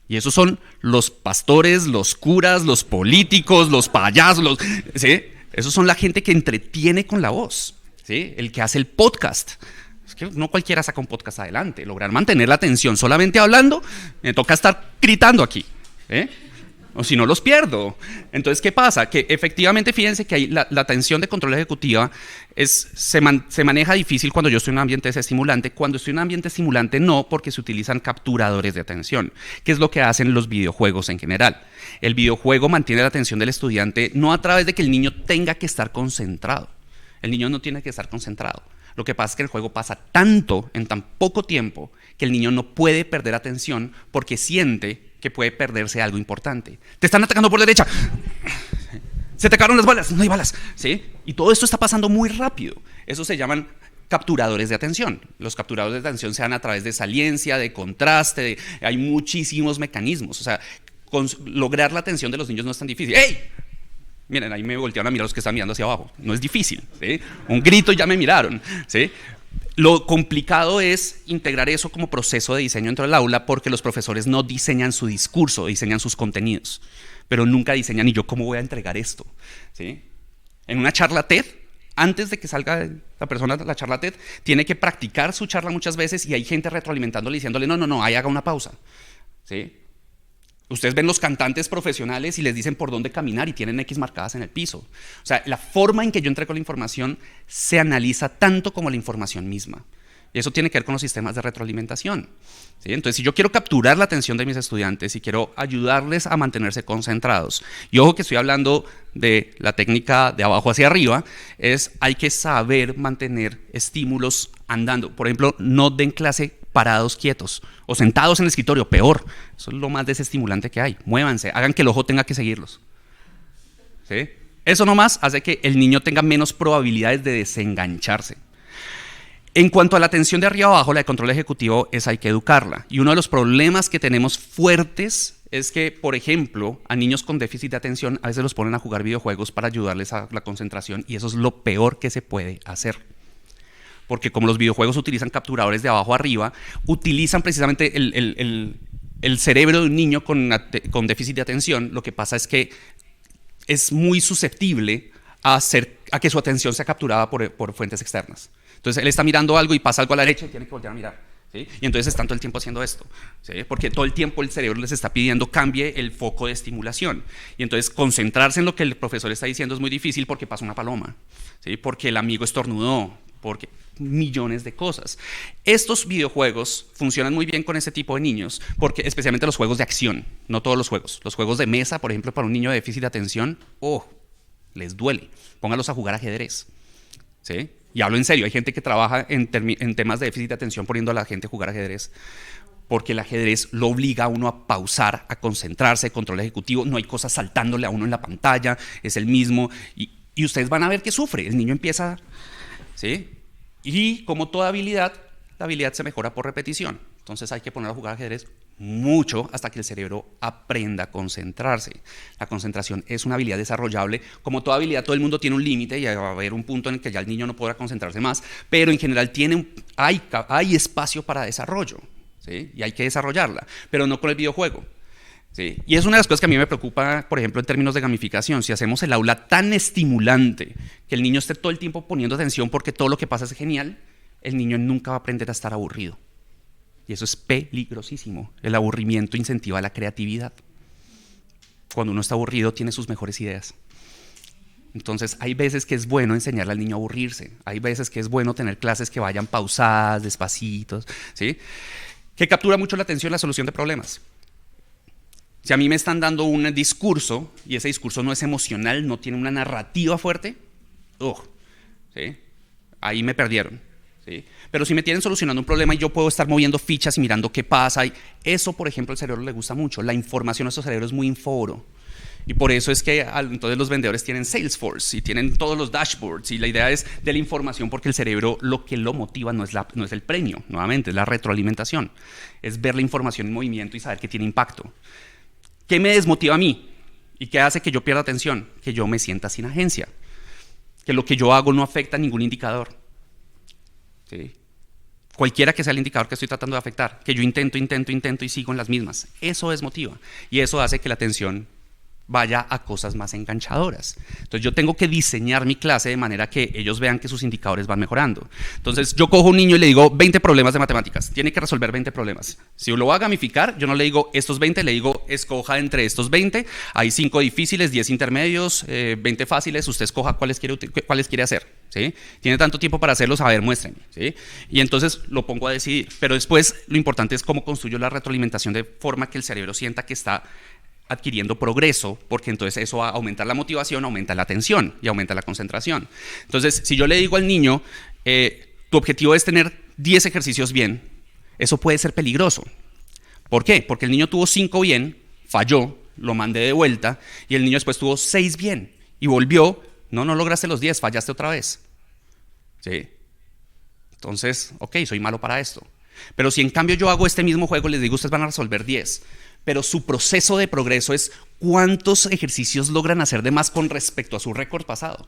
Y esos son los pastores, los curas, los políticos, los payasos, ¿sí? Esos son la gente que entretiene con la voz, ¿sí? El que hace el podcast. Es que no cualquiera saca un podcast adelante. Lograr mantener la atención solamente hablando, me toca estar gritando aquí, ¿eh? O si no los pierdo. Entonces, ¿qué pasa? Que efectivamente, fíjense que ahí la atención de control ejecutiva se maneja difícil cuando yo estoy en un ambiente desestimulante. Cuando estoy en un ambiente estimulante, no, porque se utilizan capturadores de atención, que es lo que hacen los videojuegos en general. El videojuego mantiene la atención del estudiante no a través de que el niño tenga que estar concentrado. El niño no tiene que estar concentrado. Lo que pasa es que el juego pasa tanto en tan poco tiempo que el niño no puede perder atención porque siente que puede perderse algo importante. Te están atacando por derecha. Se te acabaron las balas. No hay balas, ¿sí? Y todo esto está pasando muy rápido. Eso se llaman capturadores de atención. Los capturadores de atención se dan a través de saliencia, de contraste, hay muchísimos mecanismos. O sea, lograr la atención de los niños no es tan difícil. ¡Ey! Miren, ahí me voltearon a mirar los que están mirando hacia abajo. No es difícil, ¿sí? Un grito y ya me miraron, ¿sí? Lo complicado es integrar eso como proceso de diseño dentro del aula, porque los profesores no diseñan su discurso, diseñan sus contenidos, pero nunca diseñan, ¿y yo cómo voy a entregar esto? ¿Sí? En una charla TED, antes de que salga la persona a la charla TED, tiene que practicar su charla muchas veces y hay gente retroalimentándole, diciéndole, no, ahí haga una pausa, ¿sí? Ustedes ven los cantantes profesionales y les dicen por dónde caminar y tienen X marcadas en el piso. O sea, la forma en que yo entrego la información se analiza tanto como la información misma. Y eso tiene que ver con los sistemas de retroalimentación, ¿sí? Entonces, si yo quiero capturar la atención de mis estudiantes y quiero ayudarles a mantenerse concentrados, y ojo que estoy hablando de la técnica de abajo hacia arriba, hay que saber mantener estímulos andando. Por ejemplo, no den clase parados quietos o sentados en el escritorio, peor. Eso es lo más desestimulante que hay. Muévanse, hagan que el ojo tenga que seguirlos, ¿sí? Eso nomás hace que el niño tenga menos probabilidades de desengancharse. En cuanto a la atención de arriba abajo, la de control ejecutivo, hay que educarla. Y uno de los problemas que tenemos fuertes es que, por ejemplo, a niños con déficit de atención a veces los ponen a jugar videojuegos para ayudarles a la concentración, y eso es lo peor que se puede hacer. Porque como los videojuegos utilizan capturadores de abajo arriba, utilizan precisamente el cerebro de un niño con déficit de atención. Lo que pasa es que es muy susceptible a que su atención sea capturada por fuentes externas. Entonces él está mirando algo y pasa algo a la derecha y tiene que voltear a mirar, ¿sí? Y entonces están todo el tiempo haciendo esto, ¿sí? Porque todo el tiempo el cerebro les está pidiendo cambie el foco de estimulación. Y entonces concentrarse en lo que el profesor está diciendo es muy difícil porque pasa una paloma, ¿sí? Porque el amigo estornudó, porque millones de cosas. Estos videojuegos funcionan muy bien con ese tipo de niños, porque especialmente los juegos de acción, no todos los juegos de mesa, por ejemplo, para un niño de déficit de atención, les duele. Póngalos a jugar ajedrez, ¿sí? Y hablo en serio, hay gente que trabaja en temas de déficit de atención poniendo a la gente a jugar ajedrez, porque el ajedrez lo obliga a uno a pausar, a concentrarse, control ejecutivo, no hay cosas saltándole a uno en la pantalla, es el mismo, y ustedes van a ver que sufre, el niño empieza, ¿sí? Y como toda habilidad, la habilidad se mejora por repetición, entonces hay que poner a jugar ajedrez mucho hasta que el cerebro aprenda a concentrarse. La concentración es una habilidad desarrollable. Como toda habilidad, todo el mundo tiene un límite y va a haber un punto en el que ya el niño no podrá concentrarse más, pero en general hay espacio para desarrollo, ¿sí? Y hay que desarrollarla, pero no con el videojuego, ¿sí? Y es una de las cosas que a mí me preocupa, por ejemplo, en términos de gamificación. Si hacemos el aula tan estimulante que el niño esté todo el tiempo poniendo atención porque todo lo que pasa es genial, el niño nunca va a aprender a estar aburrido. Y eso es peligrosísimo. El aburrimiento incentiva la creatividad. Cuando uno está aburrido, tiene sus mejores ideas. Entonces, hay veces que es bueno enseñarle al niño a aburrirse. Hay veces que es bueno tener clases que vayan pausadas, despacitos, ¿sí? ¿Qué captura mucho la atención? La solución de problemas. Si a mí me están dando un discurso y ese discurso no es emocional, no tiene una narrativa fuerte, ¿sí? Ahí me perdieron. ¿Sí? Pero si me tienen solucionando un problema y yo puedo estar moviendo fichas y mirando qué pasa, eso, por ejemplo, al cerebro le gusta mucho. La información a nuestro cerebro es muy infodoro. Y por eso es que entonces los vendedores tienen Salesforce y tienen todos los dashboards. Y la idea es de la información, porque el cerebro lo que lo motiva no es el premio, nuevamente, es la retroalimentación. Es ver la información en movimiento y saber que tiene impacto. ¿Qué me desmotiva a mí? ¿Y qué hace que yo pierda atención? Que yo me sienta sin agencia. Que lo que yo hago no afecta a ningún indicador. ¿Sí? Cualquiera que sea el indicador que estoy tratando de afectar, que yo intento y sigo en las mismas. Eso desmotiva. Y eso hace que la atención vaya a cosas más enganchadoras. Entonces yo tengo que diseñar mi clase de manera que ellos vean que sus indicadores van mejorando. Entonces yo cojo a un niño y le digo 20 problemas de matemáticas, tiene que resolver 20 problemas. Si lo va a gamificar, yo no le digo estos 20, le digo escoja entre estos 20, hay 5 difíciles, 10 intermedios, 20 fáciles, usted escoja cuáles quiere hacer. ¿Sí? Tiene tanto tiempo para hacerlos, a ver, muéstrenme. ¿Sí? Y entonces lo pongo a decidir. Pero después lo importante es cómo construyo la retroalimentación de forma que el cerebro sienta que está adquiriendo progreso, porque entonces eso va a aumentar la motivación, aumenta la atención y aumenta la concentración. Entonces, si yo le digo al niño, tu objetivo es tener 10 ejercicios bien, eso puede ser peligroso. ¿Por qué? Porque el niño tuvo 5 bien, falló, lo mandé de vuelta, y el niño después tuvo 6 bien, y volvió, no lograste los 10, fallaste otra vez. ¿Sí? Entonces, ok, soy malo para esto. Pero si en cambio yo hago este mismo juego, les digo, ustedes van a resolver 10, pero su proceso de progreso es cuántos ejercicios logran hacer de más con respecto a su récord pasado.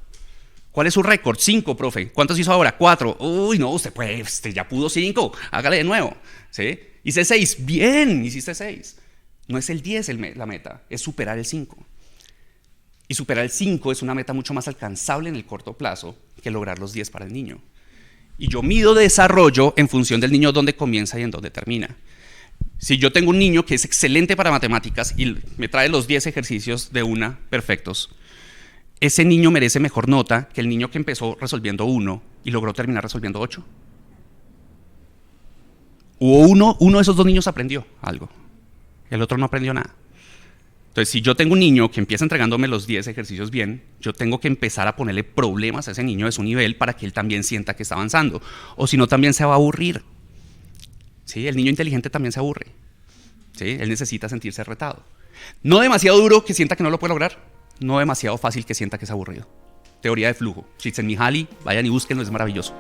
¿Cuál es su récord? 5, profe. ¿Cuántos hizo ahora? 4. Uy, no, usted ya pudo 5. Hágale de nuevo. ¿Sí? Hice 6. Bien, hiciste 6. No es el 10 la meta, es superar el 5. Y superar el 5 es una meta mucho más alcanzable en el corto plazo que lograr los 10 para el niño. Y yo mido desarrollo en función del niño dónde comienza y en dónde termina. Si yo tengo un niño que es excelente para matemáticas y me trae los 10 ejercicios de una perfectos, ese niño merece mejor nota que el niño que empezó resolviendo 1 y logró terminar resolviendo 8. Uno de esos 2 niños aprendió algo, el otro no aprendió nada. Entonces, si yo tengo un niño que empieza entregándome los 10 ejercicios bien, yo tengo que empezar a ponerle problemas a ese niño de su nivel para que él también sienta que está avanzando, o si no también se va a aburrir. ¿Sí? El niño inteligente también se aburre. ¿Sí? Él necesita sentirse retado. No demasiado duro que sienta que no lo puede lograr, no demasiado fácil que sienta que es aburrido. Teoría de flujo. Csikszentmihalyi, vayan y búsquenlo, es maravilloso.